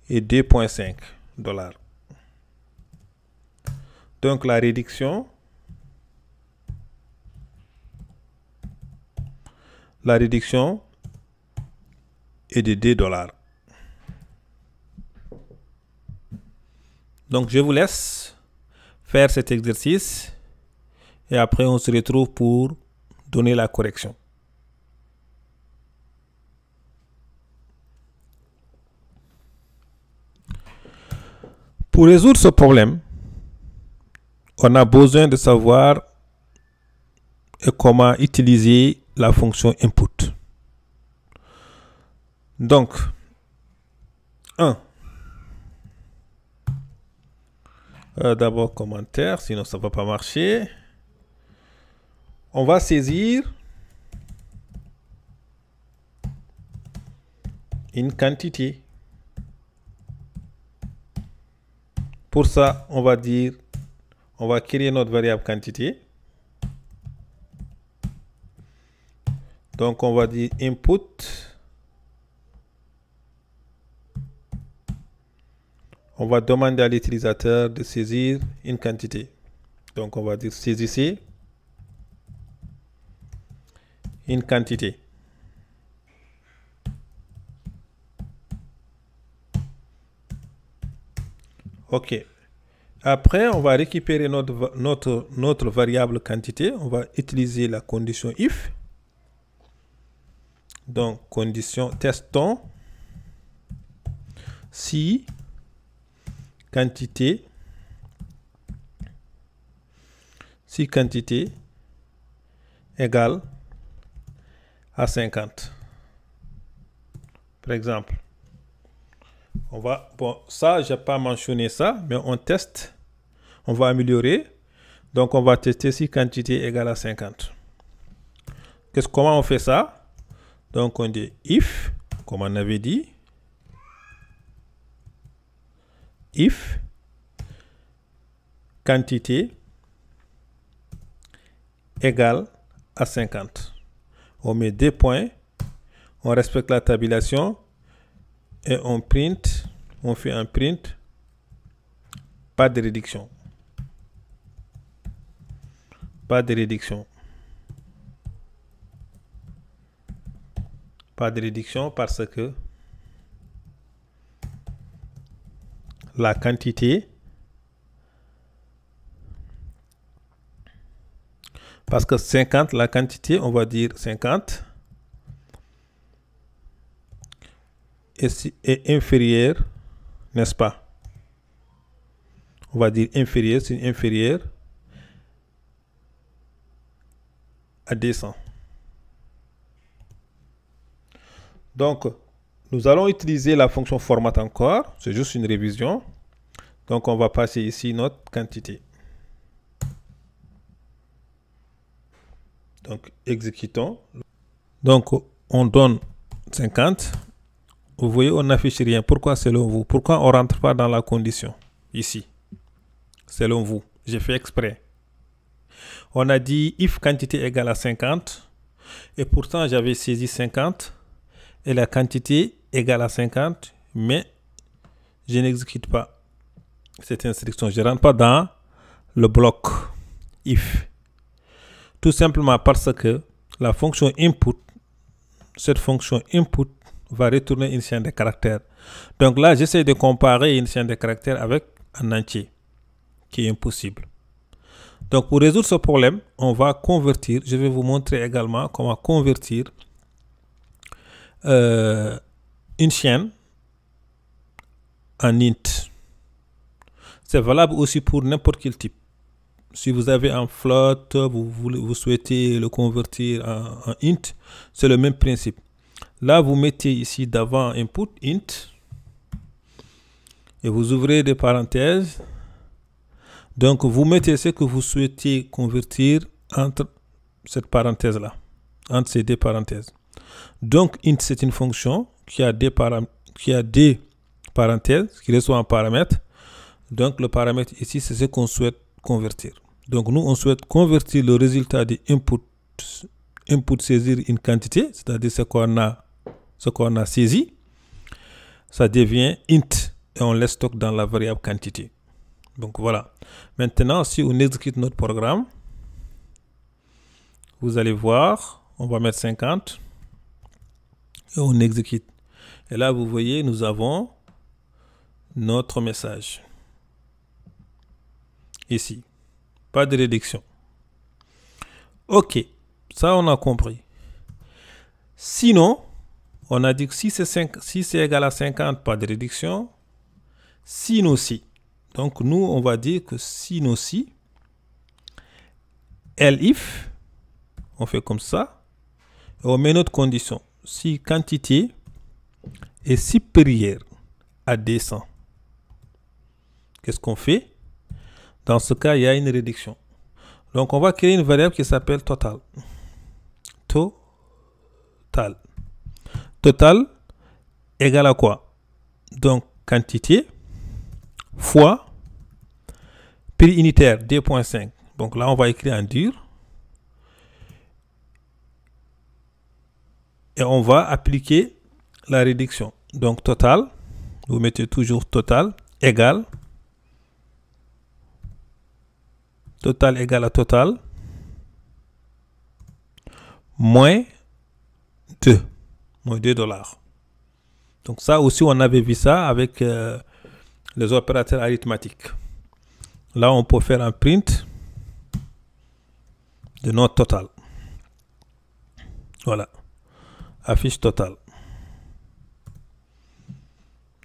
est 2,5 $. Donc, la réduction est de 2 $. Donc, je vous laisse faire cet exercice et après, on se retrouve pour donner la correction. Pour résoudre ce problème, on a besoin de savoir comment utiliser la fonction input. Donc, 1. D'abord commentaire, sinon ça ne va pas marcher. On va saisir une quantité. Pour ça, on va créer notre variable quantité. Donc, on va dire input. On va demander à l'utilisateur de saisir une quantité. Donc, on va dire saisissez une quantité. OK. Après, on va récupérer notre variable quantité. On va utiliser la condition if. Donc, condition testons si quantité égale à 50. Par exemple, ça, je n'ai pas mentionné ça, mais on teste, on va améliorer. Donc, on va tester si quantité égale à 50. Comment on fait ça? Donc, on dit if, comme on avait dit, if quantité égale à 50. On met 2 points, on respecte la tabulation et on fait un print, pas de réduction. Pas de réduction. Pas de réduction parce que la quantité, parce que 50, la quantité, on va dire 50 est inférieur, n'est-ce pas? On va dire inférieur, c'est inférieur à 200. Donc, nous allons utiliser la fonction format encore. C'est juste une révision. Donc, on va passer ici notre quantité. Donc, exécutons. Donc, on donne 50. Vous voyez, on n'affiche rien. Pourquoi selon vous? Pourquoi on ne rentre pas dans la condition ici? Selon vous, j'ai fait exprès. On a dit if quantité égale à 50. Et pourtant, j'avais saisi 50. Et la quantité égale à 50. Mais je n'exécute pas cette instruction. Je ne rentre pas dans le bloc if. Tout simplement parce que la fonction input, cette fonction input va retourner une chaîne de caractères. Donc là, j'essaie de comparer une chaîne de caractères avec un entier, qui est impossible. Donc pour résoudre ce problème, on va convertir. Je vais vous montrer également comment convertir une chaîne en int. C'est valable aussi pour n'importe quel type. Si vous avez un float, vous souhaitez le convertir en int, c'est le même principe. Là, vous mettez ici d'avant input int et vous ouvrez des parenthèses. Donc, vous mettez ce que vous souhaitez convertir entre cette parenthèse-là, entre ces deux parenthèses. Donc, int, c'est une fonction qui a des parenthèses, qui reçoit un paramètre. Donc, le paramètre ici, c'est ce qu'on souhaite convertir. Donc, nous, on souhaite convertir le résultat de input saisir une quantité, c'est-à-dire ce qu'on a saisi. Ça devient int et on laisse stock dans la variable quantité. Donc, voilà. Maintenant, si on exécute notre programme, vous allez voir, on va mettre 50 et on exécute. Et là, vous voyez, nous avons notre message. Ici. Pas de réduction. OK. Ça, on a compris. Sinon, on a dit que si c'est égal à 50, pas de réduction. Sinon, si. Donc, nous, on va dire que sinon, si. Elif. On fait comme ça. Et on met notre condition. Si quantité est supérieure à 200. Qu'est-ce qu'on fait? Dans ce cas, il y a une réduction. Donc, on va créer une variable qui s'appelle total. Total. Total égale à quoi? Donc, quantité fois prix unitaire 2.5. Donc là, on va écrire en dur. Et on va appliquer la réduction. Donc, total, vous mettez toujours total égale. Total égale à total. Moins 2. Moins 2 $. Donc ça aussi, on avait vu ça avec les opérateurs arithmétiques. Là, on peut faire un print de notre total. Voilà. Affiche total.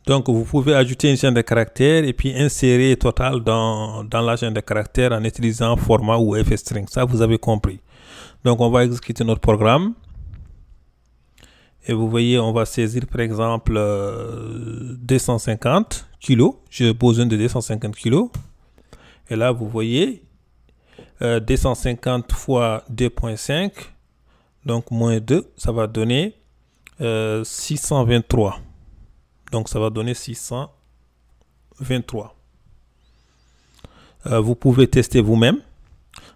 Donc, vous pouvez ajouter une chaîne de caractères et puis insérer total dans la chaîne de caractères en utilisant format ou fstring. Ça, vous avez compris. Donc, on va exécuter notre programme. Et vous voyez, on va saisir, par exemple, 250 kilos. J'ai besoin de 250 kilos. Et là, vous voyez, 250 fois 2.5. Donc, moins 2, ça va donner 623. Donc, ça va donner 623. Vous pouvez tester vous-même.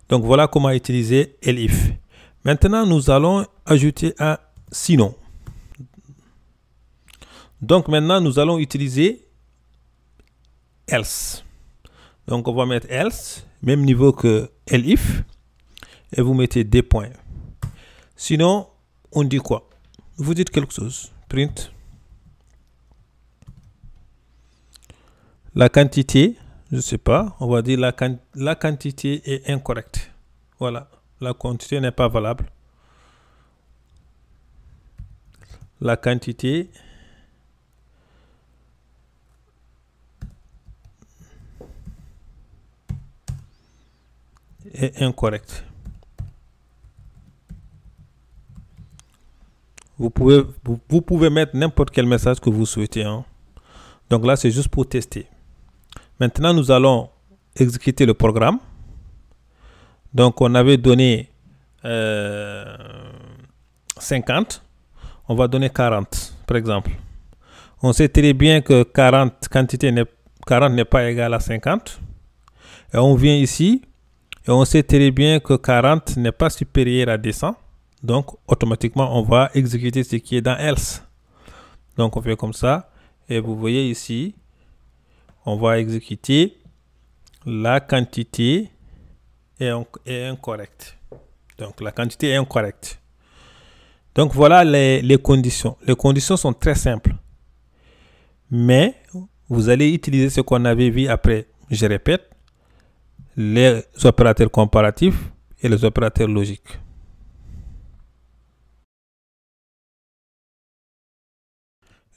Donc, voilà comment utiliser elif. Maintenant, nous allons ajouter un sinon. Donc, maintenant, nous allons utiliser else. Donc, on va mettre else, même niveau que elif. Et vous mettez des points. Sinon, on dit quoi? Vous dites quelque chose. Print. La quantité, je ne sais pas, on va dire la quantité est incorrecte. Voilà, la quantité n'est pas valable. La quantité est incorrecte. Vous pouvez mettre n'importe quel message que vous souhaitez. Hein. Donc là, c'est juste pour tester. Maintenant, nous allons exécuter le programme. Donc, on avait donné 50, on va donner 40, par exemple. On sait très bien que 40 n'est pas égal à 50. Et on vient ici et on sait très bien que 40 n'est pas supérieur à 200. Donc, automatiquement, on va exécuter ce qui est dans else. Donc, on fait comme ça. Et vous voyez ici, on va exécuter la quantité est incorrecte. Donc, la quantité est incorrecte. Donc, voilà les conditions. Les conditions sont très simples. Mais, vous allez utiliser ce qu'on avait vu après. Je répète, les opérateurs comparatifs et les opérateurs logiques.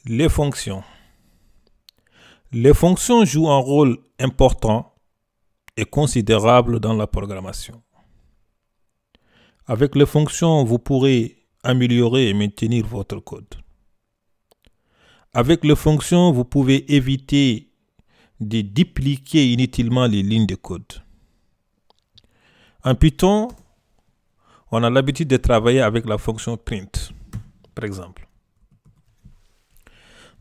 Les fonctions. Les fonctions jouent un rôle important et considérable dans la programmation. Avec les fonctions, vous pourrez améliorer et maintenir votre code. Avec les fonctions, vous pouvez éviter de dupliquer inutilement les lignes de code. En Python, on a l'habitude de travailler avec la fonction print, par exemple.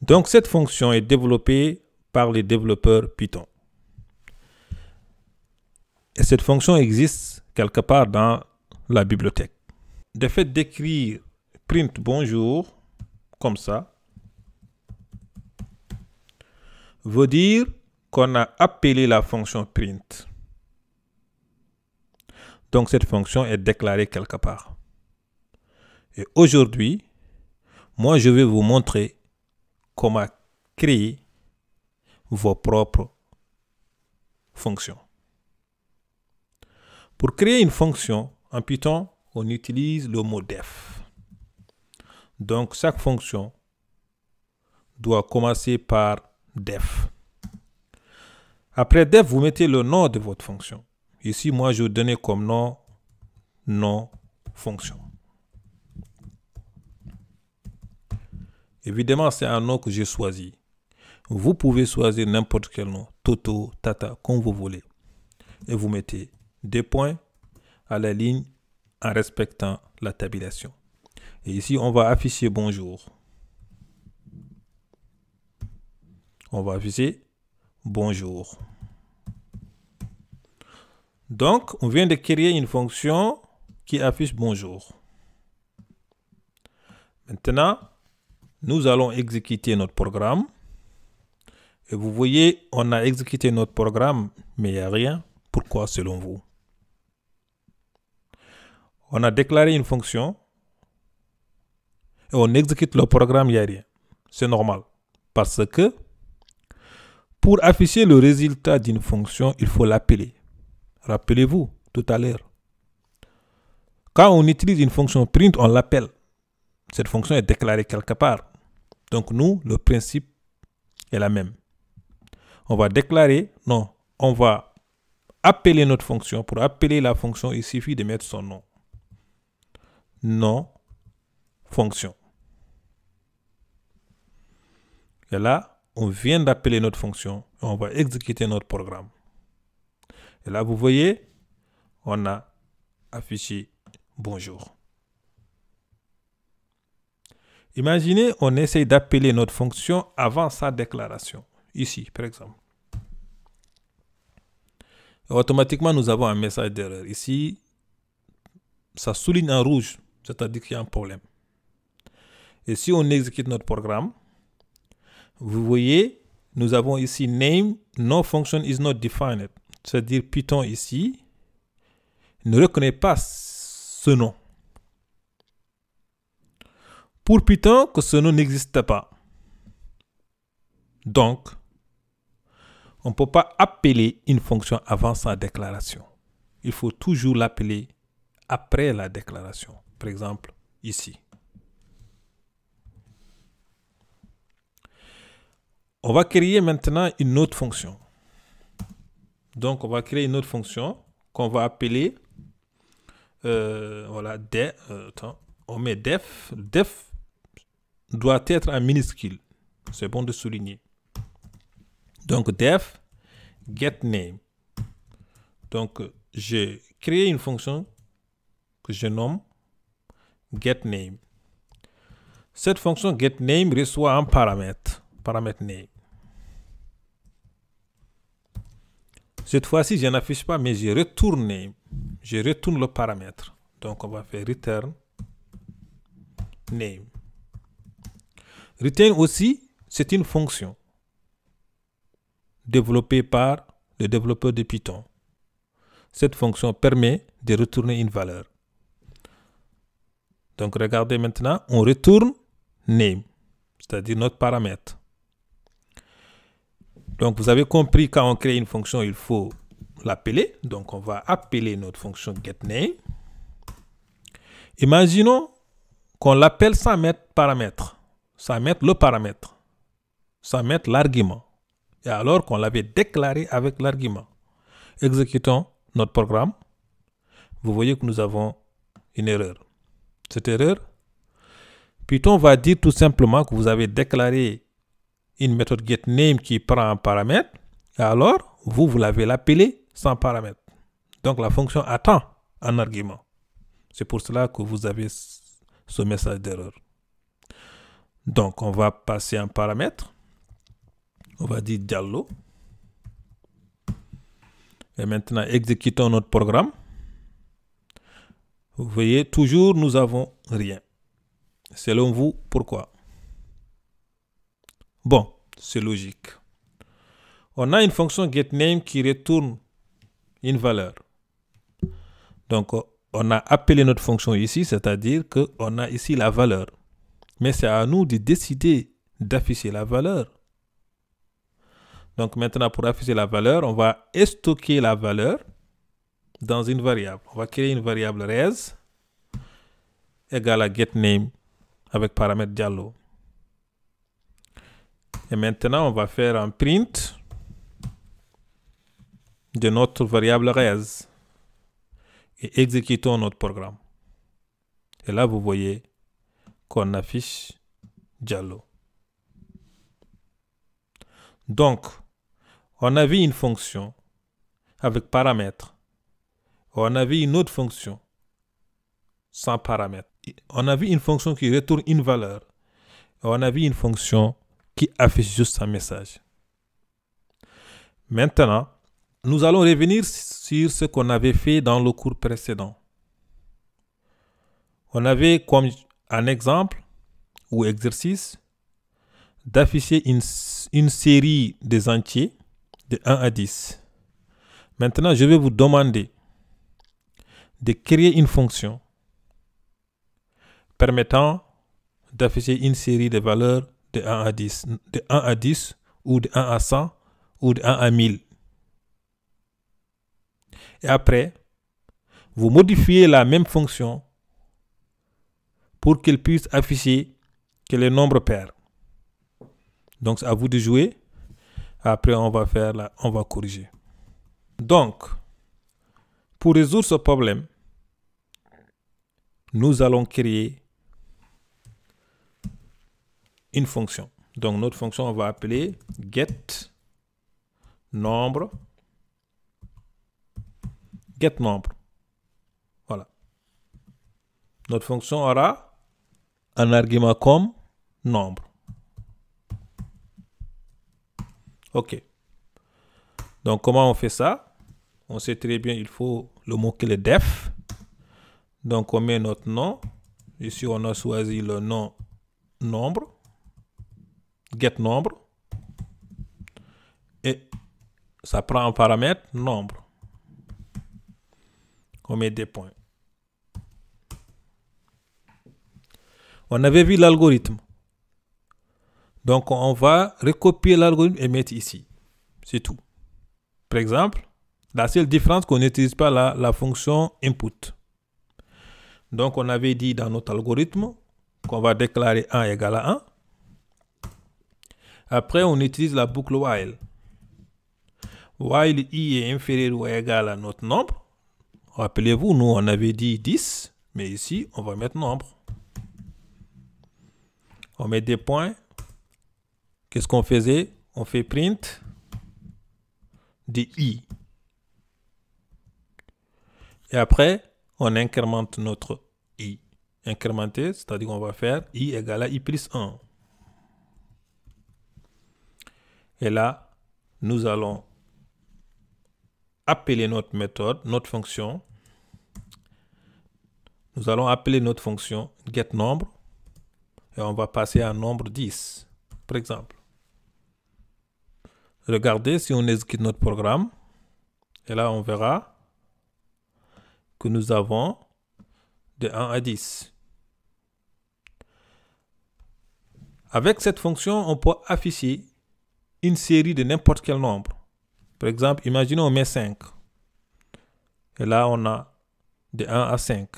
Donc, cette fonction est développée par les développeurs Python. Et cette fonction existe quelque part dans la bibliothèque. Le fait d'écrire print bonjour, comme ça, veut dire qu'on a appelé la fonction print. Donc, cette fonction est déclarée quelque part. Et aujourd'hui, moi, je vais vous montrer comment créer vos propres fonctions. Pour créer une fonction en Python, on utilise le mot def. Donc, chaque fonction doit commencer par def. Après def, vous mettez le nom de votre fonction. Ici, moi, je vais donner comme nom fonction. Évidemment, c'est un nom que j'ai choisi. Vous pouvez choisir n'importe quel nom, Toto, Tata, comme vous voulez. Et vous mettez des points à la ligne en respectant la tabulation. Et ici, on va afficher bonjour. On va afficher bonjour. Donc, on vient de créer une fonction qui affiche bonjour. Maintenant, nous allons exécuter notre programme. Et vous voyez, on a exécuté notre programme, mais il n'y a rien. Pourquoi selon vous? On a déclaré une fonction et on exécute le programme, il n'y a rien. C'est normal. Parce que pour afficher le résultat d'une fonction, il faut l'appeler. Rappelez-vous tout à l'heure. Quand on utilise une fonction print, on l'appelle. Cette fonction est déclarée quelque part. Donc nous, le principe est la même. On va déclarer, non, on va appeler notre fonction. Pour appeler la fonction, il suffit de mettre son nom. Nom, fonction. Et là, on vient d'appeler notre fonction. Et on va exécuter notre programme. Et là, vous voyez, on a affiché bonjour. Imaginez, on essaye d'appeler notre fonction avant sa déclaration. Ici, par exemple. Et automatiquement, nous avons un message d'erreur. Ici, ça souligne en rouge, c'est-à-dire qu'il y a un problème. Et si on exécute notre programme, vous voyez, nous avons ici name, no function is not defined. C'est-à-dire Python ici ne reconnaît pas ce nom. Pour Python, que ce nom n'existe pas. Donc, on ne peut pas appeler une fonction avant sa déclaration. Il faut toujours l'appeler après la déclaration. Par exemple, ici. On va créer maintenant une autre fonction. Donc, on va créer une autre fonction qu'on va appeler, voilà, on met def. Def doit être en minuscule. C'est bon de souligner. Donc, def getName. Donc, j'ai créé une fonction que je nomme getName. Cette fonction getName reçoit un paramètre name. Cette fois-ci, je n'affiche pas, mais je retourne name. Je retourne le paramètre. Donc, on va faire return name. Return aussi, c'est une fonction développée par le développeur de Python. Cette fonction permet de retourner une valeur. Donc, regardez maintenant, on retourne name, c'est-à-dire notre paramètre. Donc, vous avez compris, quand on crée une fonction, il faut l'appeler. Donc, on va appeler notre fonction getName. Imaginons qu'on l'appelle sans mettre paramètre, sans mettre le paramètre, sans mettre l'argument. Et alors qu'on l'avait déclaré avec l'argument. Exécutons notre programme. Vous voyez que nous avons une erreur. Cette erreur, Python va dire tout simplement que vous avez déclaré une méthode getName qui prend un paramètre, et alors vous l'avez appelé sans paramètre. Donc la fonction attend un argument. C'est pour cela que vous avez ce message d'erreur. Donc on va passer un paramètre. On va dire Diallo. Et maintenant exécutons notre programme. Vous voyez, toujours nous avons rien. Selon vous, pourquoi? Bon, c'est logique. On a une fonction getName qui retourne une valeur. Donc, on a appelé notre fonction ici, c'est-à-dire qu'on a ici la valeur. Mais c'est à nous de décider d'afficher la valeur. Donc, maintenant, pour afficher la valeur, on va stocker la valeur dans une variable. On va créer une variable res égale à getName avec paramètre Diallo. Et maintenant, on va faire un print de notre variable res et exécutons notre programme. Et là, vous voyez qu'on affiche Diallo. Donc, on avait une fonction avec paramètre. On avait une autre fonction sans paramètre. On avait une fonction qui retourne une valeur. On avait une fonction qui affiche juste un message. Maintenant, nous allons revenir sur ce qu'on avait fait dans le cours précédent. On avait comme un exemple ou exercice d'afficher une série des entiers de 1 à 10. Maintenant, je vais vous demander de créer une fonction permettant d'afficher une série de valeurs de 1 à 10, de 1 à 10 ou de 1 à 100 ou de 1 à 1000. Et après, vous modifiez la même fonction pour qu'elle puisse afficher que les nombres pairs. Donc, c'est à vous de jouer. Après, on va corriger. Donc, pour résoudre ce problème, nous allons créer une fonction. Donc, notre fonction, on va appeler getNombre. GetNombre. Voilà. Notre fonction aura un argument comme nombre. OK. Donc, comment on fait ça? On sait très bien, il faut le mot-clé def. Donc, on met notre nom. Ici, on a choisi le nom nombre. GetNombre. Et ça prend un paramètre nombre. On met des points. On avait vu l'algorithme. Donc, on va recopier l'algorithme et mettre ici. C'est tout. Par exemple, la seule différence qu'on n'utilise pas la fonction input. Donc, on avait dit dans notre algorithme qu'on va déclarer 1 égale à 1. Après, on utilise la boucle while. While i est inférieur ou égal à notre nombre. Rappelez-vous, nous, on avait dit 10, mais ici, on va mettre nombre. On met des points. Qu'est-ce qu'on faisait? On fait print de i. Et après, on incrémente notre i. incrémenter, c'est-à-dire qu'on va faire I égale à I plus 1. Et là, nous allons appeler notre méthode, notre fonction. Nous allons appeler notre fonction getNombre et on va passer à un nombre 10, par exemple. Regardez si on exécute notre programme. Et là, on verra que nous avons de 1 à 10. Avec cette fonction, on peut afficher une série de n'importe quel nombre. Par exemple, imaginons on met 5. Et là, on a de 1 à 5.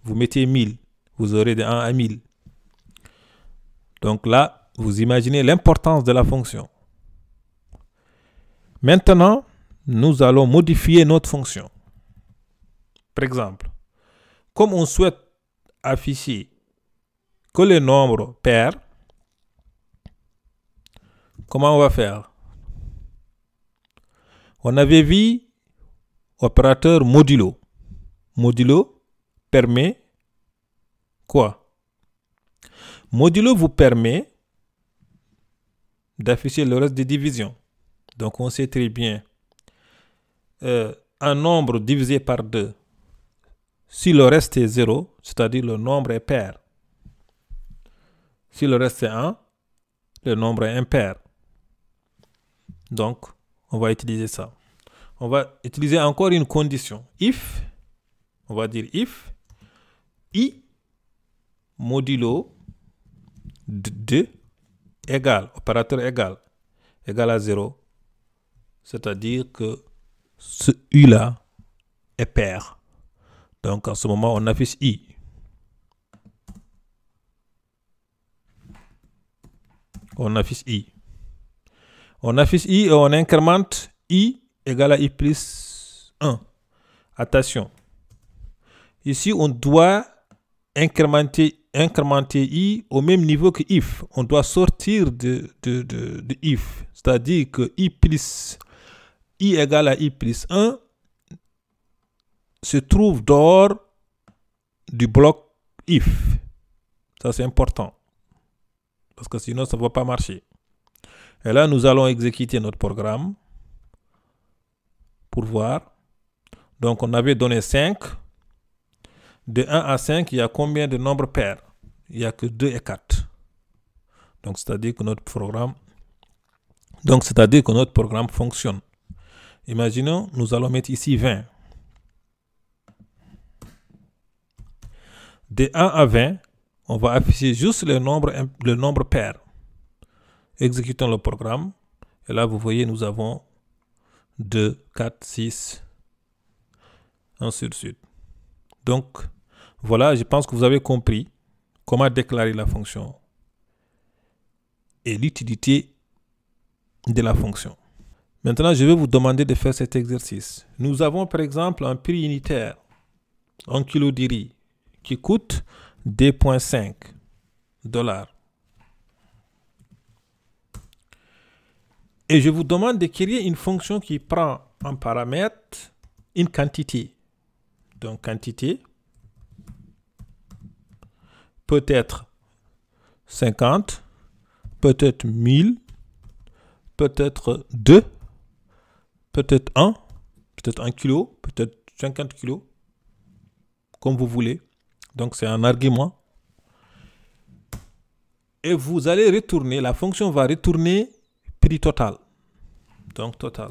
Vous mettez 1000. Vous aurez de 1 à 1000. Donc là, vous imaginez l'importance de la fonction. Maintenant, nous allons modifier notre fonction. Par exemple, comme on souhaite afficher que les nombres pairs, comment on va faire? On avait vu opérateur modulo. Modulo permet quoi? Modulo vous permet d'afficher le reste des divisions. Donc on sait très bien un nombre divisé par 2, si le reste est 0, c'est-à-dire le nombre est pair. Si le reste est 1, le nombre est impair. Donc, on va utiliser ça. On va utiliser encore une condition. If, on va dire if, I modulo 2 égale, opérateur égal à 0. C'est-à-dire que ce I-là est pair. Donc, en ce moment, on affiche I. On affiche I. On affiche I et on incrémente I égale à I plus 1. Attention. Ici, on doit incrémenter I au même niveau que if. On doit sortir de if. C'est-à-dire que I égale à I plus 1 se trouve dehors du bloc if. Ça, c'est important. Parce que sinon, ça ne va pas marcher. Et là, nous allons exécuter notre programme pour voir. Donc, on avait donné 5. De 1 à 5, il y a combien de nombres pairs? Il n'y a que 2 et 4. Donc, c'est-à-dire que notre programme fonctionne. Imaginons, nous allons mettre ici 20. De 1 à 20, on va afficher juste le nombre pair. Exécutons le programme. Et là, vous voyez, nous avons 2, 4, 6, ainsi de suite. Donc, voilà, je pense que vous avez compris comment déclarer la fonction et l'utilité de la fonction. Maintenant, je vais vous demander de faire cet exercice. Nous avons par exemple un prix unitaire, 1 kg de riz, qui coûte 2,5 $. Et je vous demande de créer une fonction qui prend en paramètre une quantité. Donc, quantité peut être 50, peut-être 1000, peut-être 2, peut-être 1, peut-être 1 kg, peut-être 50 kg, comme vous voulez. Donc, c'est un argument. Et vous allez retourner, la fonction va retourner prix total. Donc, total.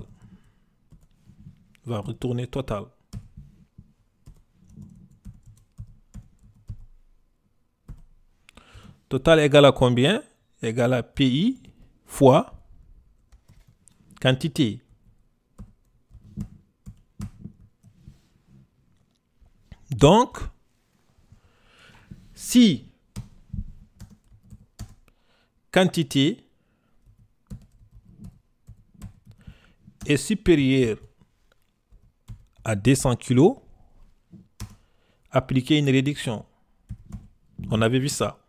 Va retourner total. Total égale à combien? Égale à PI fois quantité. Donc, si quantité est supérieure à 200 kg, appliquez une réduction. On avait vu ça.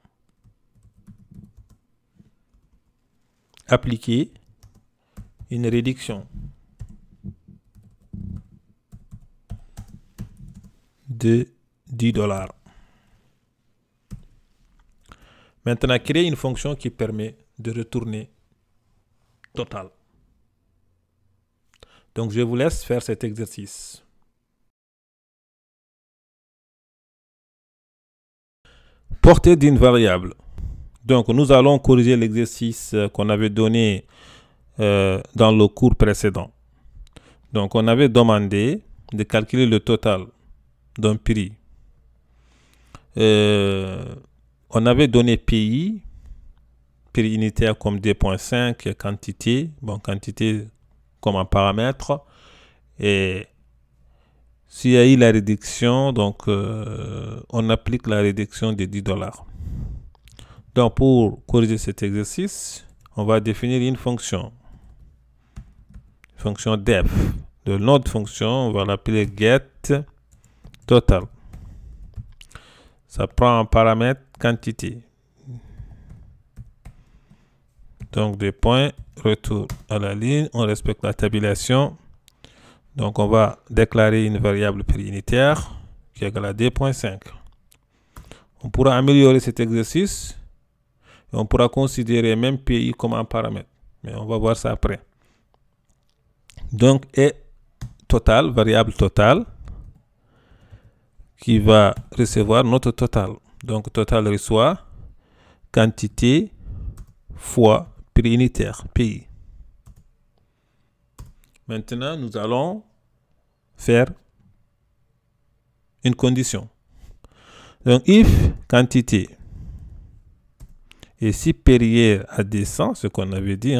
Appliquer une réduction de $10. Maintenant, créer une fonction qui permet de retourner total. Donc, je vous laisse faire cet exercice. Portée d'une variable. Donc, nous allons corriger l'exercice qu'on avait donné dans le cours précédent. Donc, on avait demandé de calculer le total d'un prix. On avait donné prix unitaire comme 2.5, quantité, quantité comme un paramètre. Et s'il y a eu la réduction, donc on applique la réduction de $10. Donc pour corriger cet exercice, on va définir une fonction def. De notre fonction, on va l'appeler getTotal. Ça prend un paramètre quantité. Donc des points, retour à la ligne, on respecte la tabulation. Donc on va déclarer une variable prix unitaire qui est égale à 2.5. On pourra améliorer cet exercice et on pourra considérer même PI comme un paramètre. Mais on va voir ça après. Donc et total, variable totale, qui va recevoir notre total. Donc total reçoit quantité fois prix unitaire, PI. Maintenant, nous allons faire une condition. Donc, if quantité est supérieure à 200, ce qu'on avait dit,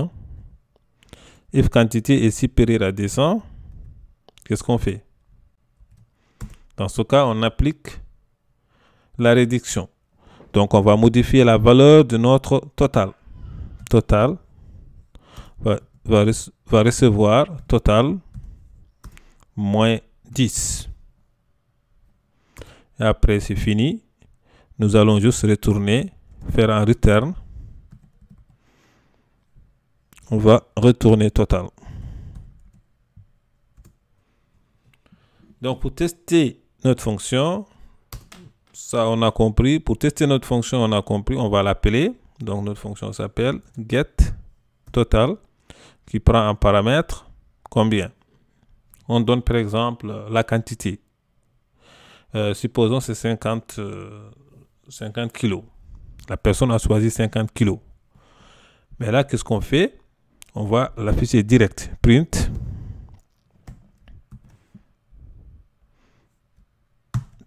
if quantité est supérieure à 200, qu'est-ce qu'on fait? Dans ce cas, on applique la réduction. Donc, on va modifier la valeur de notre total. Total va recevoir total moins 10. Et après, c'est fini. Nous allons juste retourner, faire un return. On va retourner total. Donc, pour tester notre fonction, ça on a compris. Pour tester notre fonction, on a compris, on va l'appeler. Donc, notre fonction s'appelle getTotal, qui prend un paramètre combien? On donne par exemple la quantité. Supposons c'est 50 kilos. La personne a choisi 50 kilos. Mais là, qu'est-ce qu'on fait? On va l'afficher direct. Print.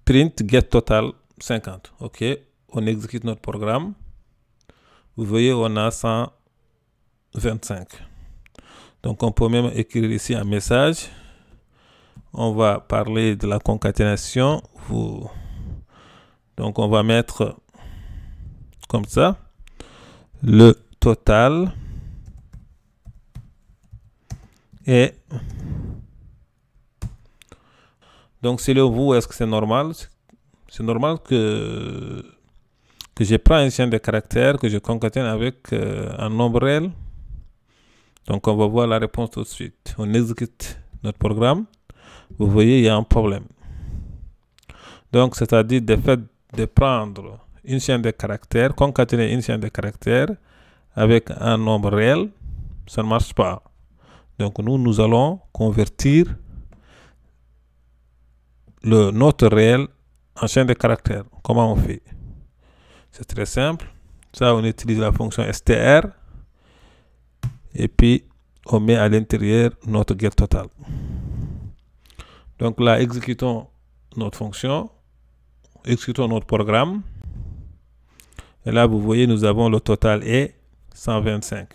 Print get total 50. OK. On exécute notre programme. Vous voyez, on a 125. Donc, on peut même écrire ici un message. On va parler de la concaténation. Donc, on va mettre comme ça. Le total est... Donc, selon vous, est-ce que c'est normal? C'est normal que je prends un chien de caractère, que je concatène avec un nombre réel. Donc, on va voir la réponse tout de suite. On exécute notre programme. Vous voyez, il y a un problème. Donc, c'est-à-dire le fait de prendre une chaîne de caractères, concaténer une chaîne de caractères avec un nombre réel, ça ne marche pas. Donc, nous allons convertir notre réel en chaîne de caractères. Comment on fait? C'est très simple. Ça, on utilise la fonction str et puis on met à l'intérieur notre getTotal. Donc là, exécutons notre fonction, exécutons notre programme. Et là, vous voyez, nous avons le total est 125.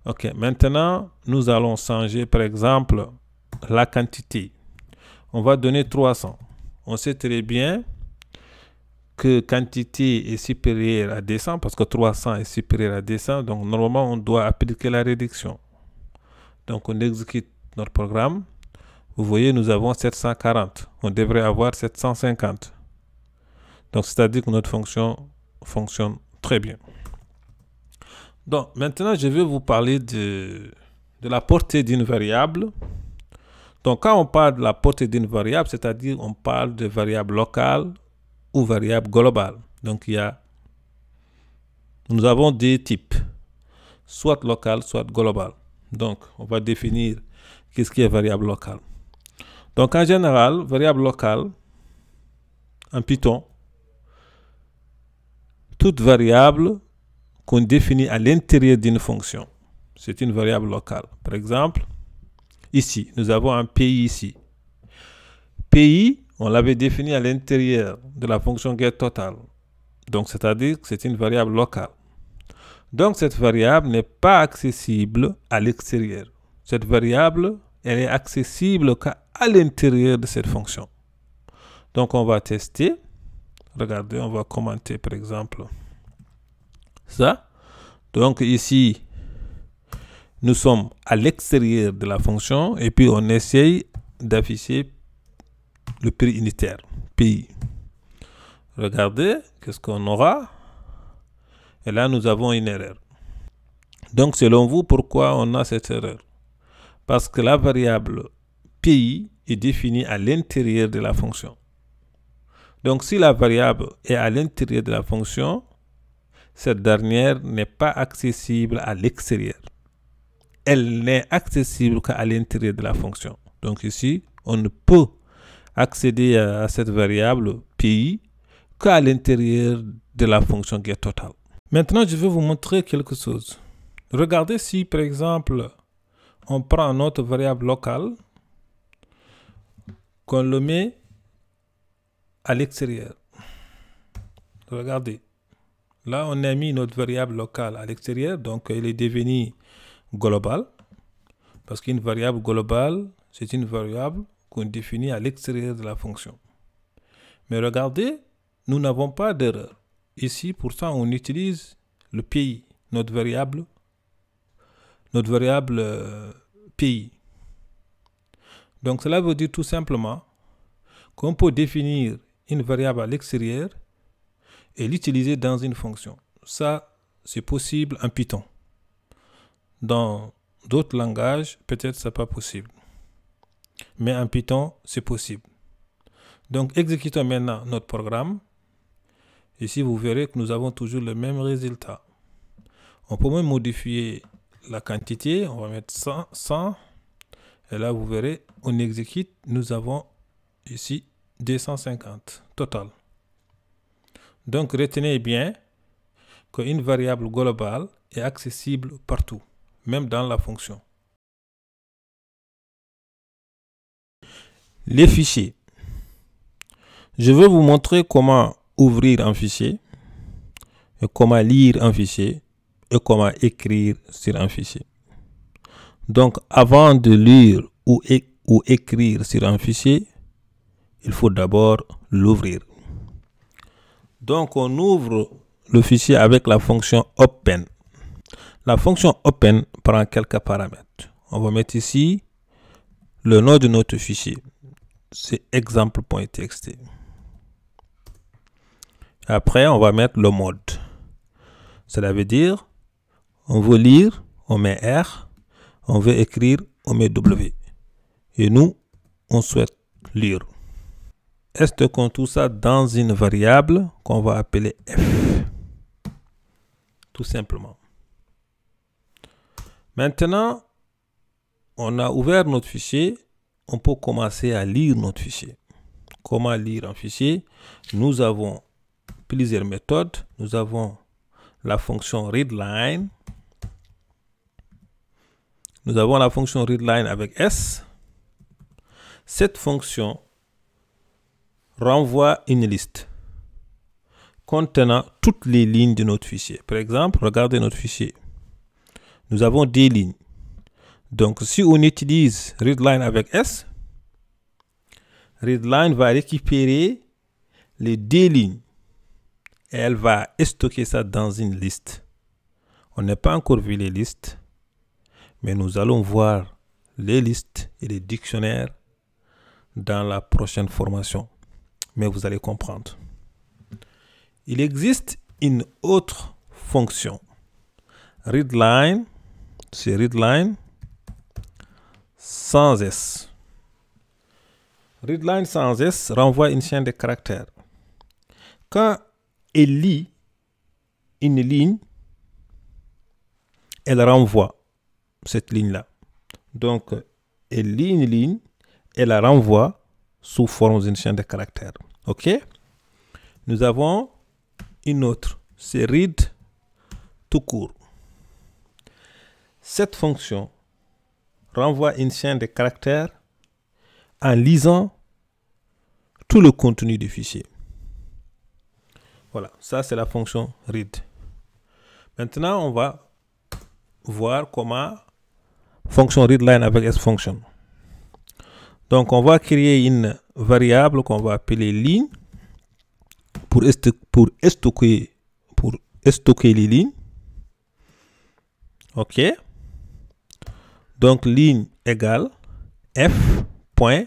OK, maintenant, nous allons changer, par exemple, la quantité. On va donner 300. On sait très bien que quantité est supérieure à 200 parce que 300 est supérieur à 200. Donc, normalement, on doit appliquer la réduction. Donc, on exécute notre programme. Vous voyez, nous avons 740. On devrait avoir 750. Donc, c'est-à-dire que notre fonction fonctionne très bien. Donc, maintenant, je vais vous parler de la portée d'une variable. Donc, quand on parle de la portée d'une variable, c'est-à-dire on parle de variable locale ou variable globale. Donc, il y a nous avons des types, soit local, soit global. Donc, on va définir qu'est-ce qui est variable locale. Donc, en général, variable locale, en Python, toute variable qu'on définit à l'intérieur d'une fonction, c'est une variable locale. Par exemple, ici, nous avons un pays ici. Pays, on l'avait défini à l'intérieur de la fonction getTotal. Donc, c'est-à-dire que c'est une variable locale. Donc, cette variable n'est pas accessible à l'extérieur. Cette variable, elle est accessible qu'à l'intérieur de cette fonction. Donc, on va tester. Regardez, on va commenter par exemple ça. Donc, ici, nous sommes à l'extérieur de la fonction et puis on essaye d'afficher le prix unitaire, pays. Regardez, qu'est-ce qu'on aura? Et là, nous avons une erreur. Donc, selon vous, pourquoi on a cette erreur? Parce que la variable pays est définie à l'intérieur de la fonction. Donc, si la variable est à l'intérieur de la fonction, cette dernière n'est pas accessible à l'extérieur. Elle n'est accessible qu'à l'intérieur de la fonction. Donc ici, on ne peut accéder à cette variable pays qu'à l'intérieur de la fonction getTotal. Maintenant, je vais vous montrer quelque chose. Regardez si, par exemple, on prend notre variable locale, qu'on le met à l'extérieur. Regardez. Là, on a mis notre variable locale à l'extérieur, donc elle est devenue globale. Parce qu'une variable globale, c'est une variable qu'on définit à l'extérieur de la fonction. Mais regardez, nous n'avons pas d'erreur. Ici, pourtant, on utilise le pays, notre variable pays. Donc, cela veut dire tout simplement qu'on peut définir une variable à l'extérieur et l'utiliser dans une fonction. Ça, c'est possible en Python. Dans d'autres langages, peut-être ce n'est pas possible. Mais en Python, c'est possible. Donc, exécutons maintenant notre programme. Ici, vous verrez que nous avons toujours le même résultat. On peut même modifier la quantité. On va mettre 100. Et là, vous verrez, on exécute. Nous avons ici 250 total. Donc, retenez bien qu'une variable globale est accessible partout, même dans la fonction. Les fichiers. Je vais vous montrer comment ouvrir un fichier, et comment lire un fichier, et comment écrire sur un fichier. Donc, avant de lire ou écrire sur un fichier, il faut d'abord l'ouvrir. Donc, on ouvre le fichier avec la fonction open. La fonction open prend quelques paramètres. On va mettre ici le nom de notre fichier. C'est exemple.txt. Après, on va mettre le mode. Cela veut dire, on veut lire, on met R. On veut écrire, on met W. Et nous, on souhaite lire. Stockons tout ça dans une variable qu'on va appeler F. Tout simplement. Maintenant, on a ouvert notre fichier. On peut commencer à lire notre fichier. Comment lire un fichier? Nous avons plusieurs méthodes. Nous avons la fonction readLine. Nous avons la fonction readLine avec S. Cette fonction renvoie une liste contenant toutes les lignes de notre fichier. Par exemple, regardez notre fichier. Nous avons des lignes. Donc, si on utilise readLine avec S, readLine va récupérer les deux lignes et elle va stocker ça dans une liste. On n'a pas encore vu les listes, mais nous allons voir les listes et les dictionnaires dans la prochaine formation. Mais vous allez comprendre. Il existe une autre fonction. ReadLine, c'est readLine sans S. ReadLine sans S renvoie une chaîne de caractères. Quand elle lit une ligne, elle renvoie cette ligne-là. Donc, elle lit une ligne, elle la renvoie sous forme d'une chaîne de caractères. OK? Nous avons une autre, c'est read tout court. Cette fonction renvoie une chaîne de caractères en lisant tout le contenu du fichier. Voilà, ça c'est la fonction read. Maintenant, on va voir comment fonction readLine avec S fonctionne. Donc, on va créer une variable qu'on va appeler ligne pour stocker les lignes. OK. Donc, ligne égale F point.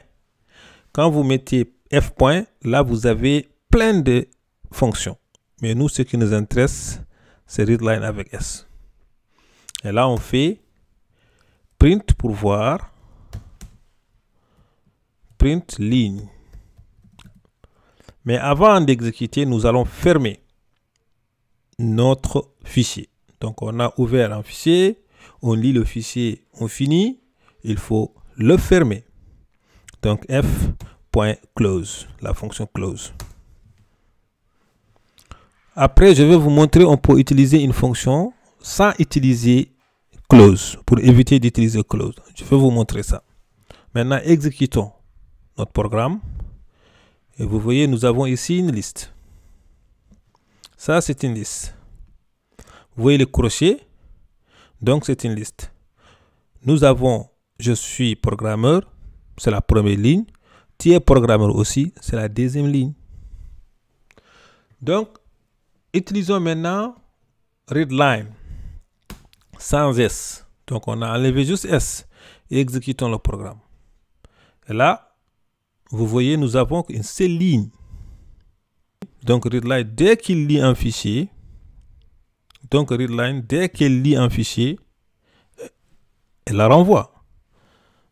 Quand vous mettez F point, là, vous avez plein de fonctions. Mais nous, ce qui nous intéresse, c'est readLine avec S. Et là, on fait print pour voir. Print ligne. Mais avant d'exécuter, nous allons fermer notre fichier. Donc, on a ouvert un fichier, on lit le fichier, on finit, il faut le fermer. Donc, f.close, la fonction close. Après, je vais vous montrer, on peut utiliser une fonction sans utiliser close, pour éviter d'utiliser close. Je vais vous montrer ça. Maintenant, exécutons notre programme. Et vous voyez, nous avons ici une liste. Ça, c'est une liste. Vous voyez le crochet? Donc, c'est une liste. Nous avons, je suis programmeur, c'est la première ligne. Tu es programmeur aussi, c'est la deuxième ligne. Donc, utilisons maintenant readLine sans S. Donc, on a enlevé juste S et exécutons le programme. Et là, vous voyez, nous avons une seule ligne. Donc, readLine, dès qu'il lit un fichier, elle la renvoie.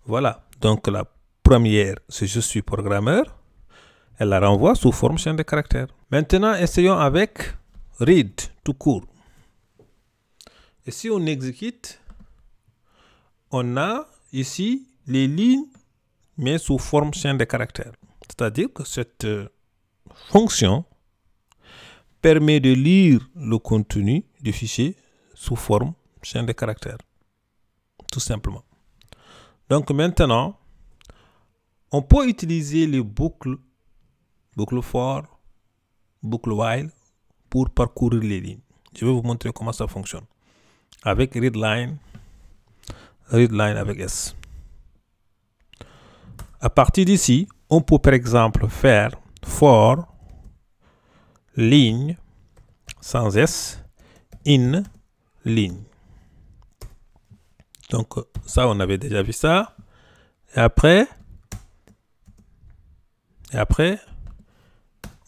Voilà. Donc, la première, c'est je suis programmeur. Elle la renvoie sous forme chaîne de caractères. Maintenant, essayons avec read tout court. Et si on exécute, on a ici les lignes, mais sous forme chaîne de caractères. C'est-à-dire que cette fonction permet de lire le contenu du fichier sous forme chaîne de caractères. Tout simplement. Donc maintenant, on peut utiliser les boucles for, boucle while pour parcourir les lignes. Je vais vous montrer comment ça fonctionne. Avec readLine avec S. À partir d'ici, on peut par exemple faire for ligne sans S in ligne. Donc ça, on avait déjà vu ça. Et après,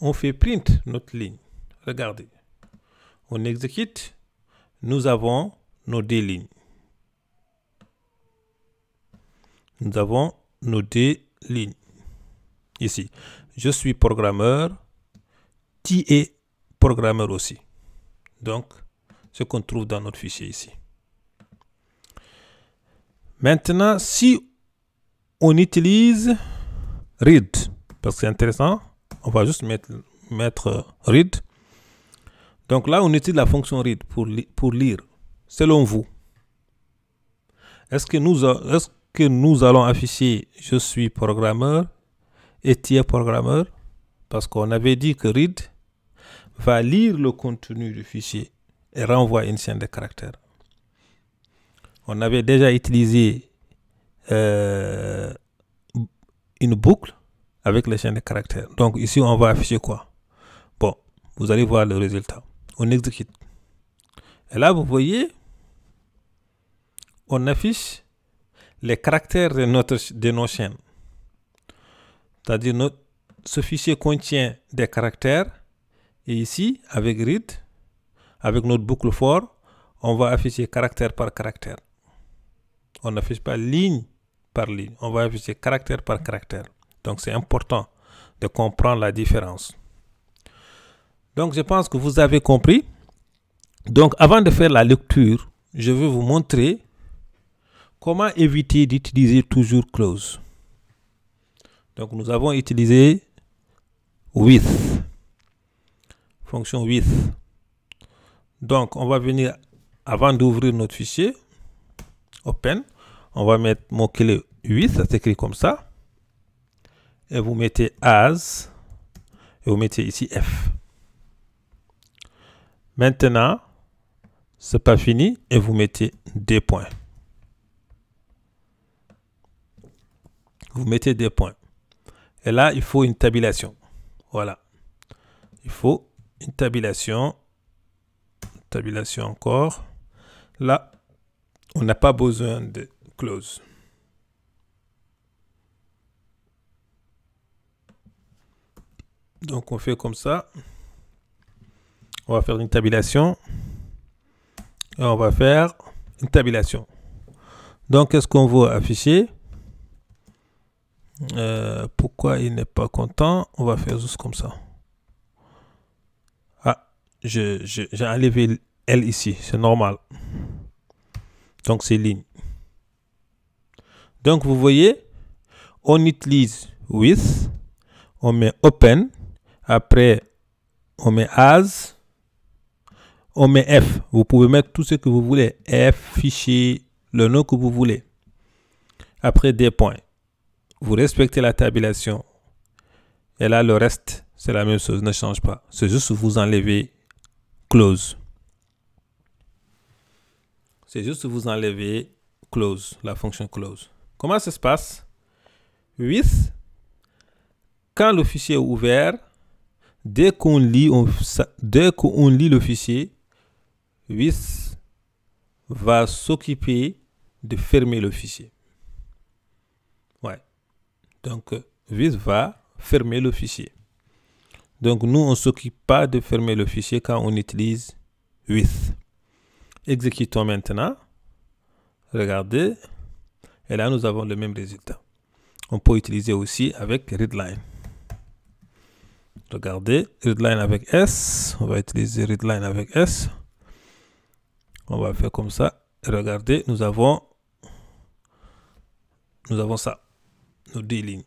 on fait print notre ligne. Regardez. On exécute. Nous avons nos deux lignes. Nous avons nos deux lignes. Ici, je suis programmeur. Tu es programmeur aussi. Donc, ce qu'on trouve dans notre fichier ici. Maintenant, si on utilise read, parce que c'est intéressant, on va juste mettre read. Donc là, on utilise la fonction read pour lire. Selon vous, est-ce que nous allons afficher je suis programmeur et tu es programmeur? Parce qu'on avait dit que read va lire le contenu du fichier et renvoie une chaîne de caractères. On avait déjà utilisé une boucle avec les chaînes de caractères. Donc ici, on va afficher quoi? Bon, vous allez voir le résultat. On exécute. Et là, vous voyez, on affiche les caractères de nos chaînes. C'est-à-dire, ce fichier contient des caractères. Et ici, avec read, avec notre boucle for, on va afficher caractère par caractère. On n'affiche pas ligne par ligne. On va afficher caractère par caractère. Donc, c'est important de comprendre la différence. Donc, je pense que vous avez compris. Donc, avant de faire la lecture je vais vous montrer comment éviter d'utiliser toujours close. Donc, nous avons utilisé with, fonction with. Donc, on va venir, avant d'ouvrir notre fichier, open, on va mettre mot-clé with, ça s'écrit comme ça. Et vous mettez as, et vous mettez ici F. Maintenant, c'est pas fini, et vous mettez des points. Vous mettez des points. Et là, il faut une tabulation. Voilà. Il faut une tabulation. Tabulation encore. Là, on n'a pas besoin de close. Donc, on fait comme ça. On va faire une tabulation. Et on va faire une tabulation. Donc, qu'est-ce qu'on veut afficher? Pourquoi il n'est pas content? On va faire juste comme ça. Ah, j'ai enlevé L ici, c'est normal. Donc c'est ligne. Donc vous voyez, on utilise with, on met open, après on met as, on met F. Vous pouvez mettre tout ce que vous voulez, F, fichier, le nom que vous voulez. Après des points. Vous respectez la tabulation. Et là, le reste, c'est la même chose, ne change pas. C'est juste vous enlevez close. C'est juste vous enlevez close, la fonction close. Comment ça se passe? With, quand le fichier est ouvert, dès qu'on lit le fichier, with va s'occuper de fermer le fichier. Ouais. Donc, with va fermer le fichier. Donc, nous, on ne s'occupe pas de fermer le fichier quand on utilise with. Exécutons maintenant. Regardez. Et là, nous avons le même résultat. On peut utiliser aussi avec readline. Regardez, readline avec S. On va utiliser readline avec S. On va faire comme ça. Et regardez, nous avons ça. Nos 2 lignes.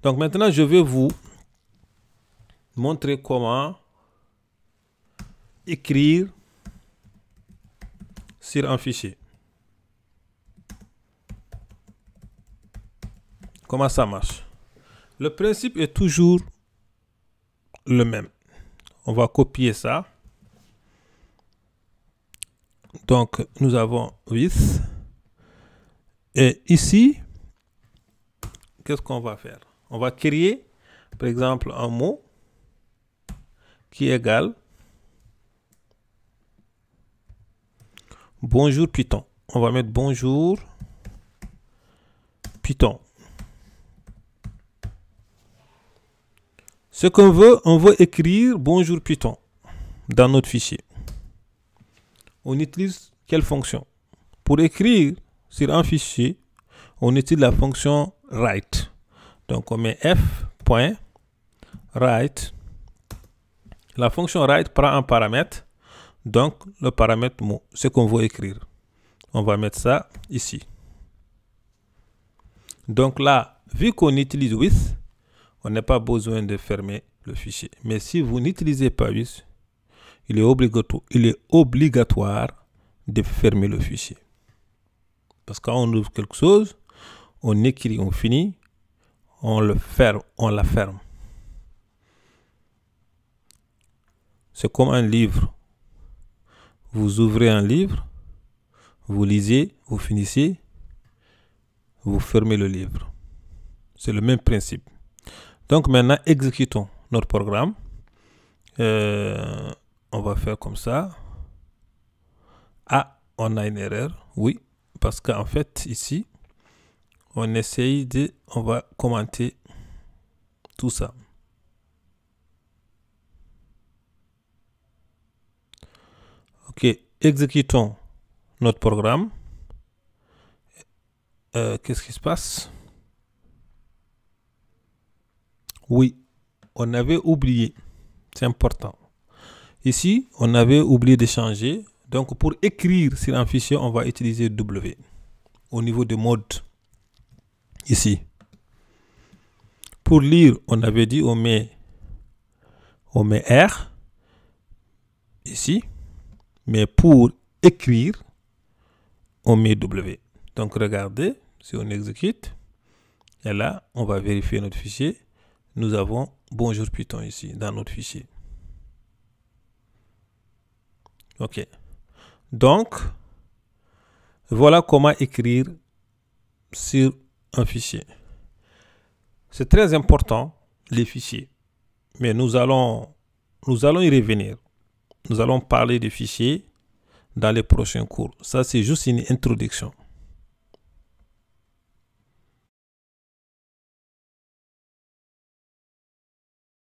Donc maintenant, je vais vous montrer comment écrire sur un fichier. Comment ça marche? Le principe est toujours le même. On va copier ça. Donc, nous avons with. Et ici, qu'est-ce qu'on va faire? On va créer, par exemple, un mot qui est égal bonjour Python. On va mettre bonjour Python. Ce qu'on veut, on veut écrire bonjour Python dans notre fichier. On utilise quelle fonction? Pour écrire sur un fichier, on utilise la fonction write. Donc, on met f.write. La fonction write prend un paramètre. Donc, le paramètre mot, ce qu'on veut écrire. On va mettre ça ici. Donc là, vu qu'on utilise with, on n'a pas besoin de fermer le fichier. Mais si vous n'utilisez pas with, il est obligatoire de fermer le fichier. Parce que quand on ouvre quelque chose, on écrit, on finit, on le ferme, on la ferme. C'est comme un livre. Vous ouvrez un livre, vous lisez, vous finissez, vous fermez le livre. C'est le même principe. Donc maintenant, exécutons notre programme. On va faire comme ça. Ah, on a une erreur. Oui, parce qu'en fait, ici, on essaye de... On va commenter tout ça. Ok, exécutons notre programme. Qu'est-ce qui se passe? Oui, on avait oublié. C'est important. Ici, on avait oublié de changer Donc, pour écrire sur un fichier, on va utiliser W au niveau de mode. Ici. Pour lire, on avait dit on met R ici. Mais pour écrire, on met W. Donc, regardez, si on exécute, et là, on va vérifier notre fichier. Nous avons Bonjour Python ici, dans notre fichier. OK. Donc, voilà comment écrire sur un fichier. C'est très important, les fichiers. Mais nous allons y revenir. Nous allons parler des fichiers dans les prochains cours. Ça, c'est juste une introduction.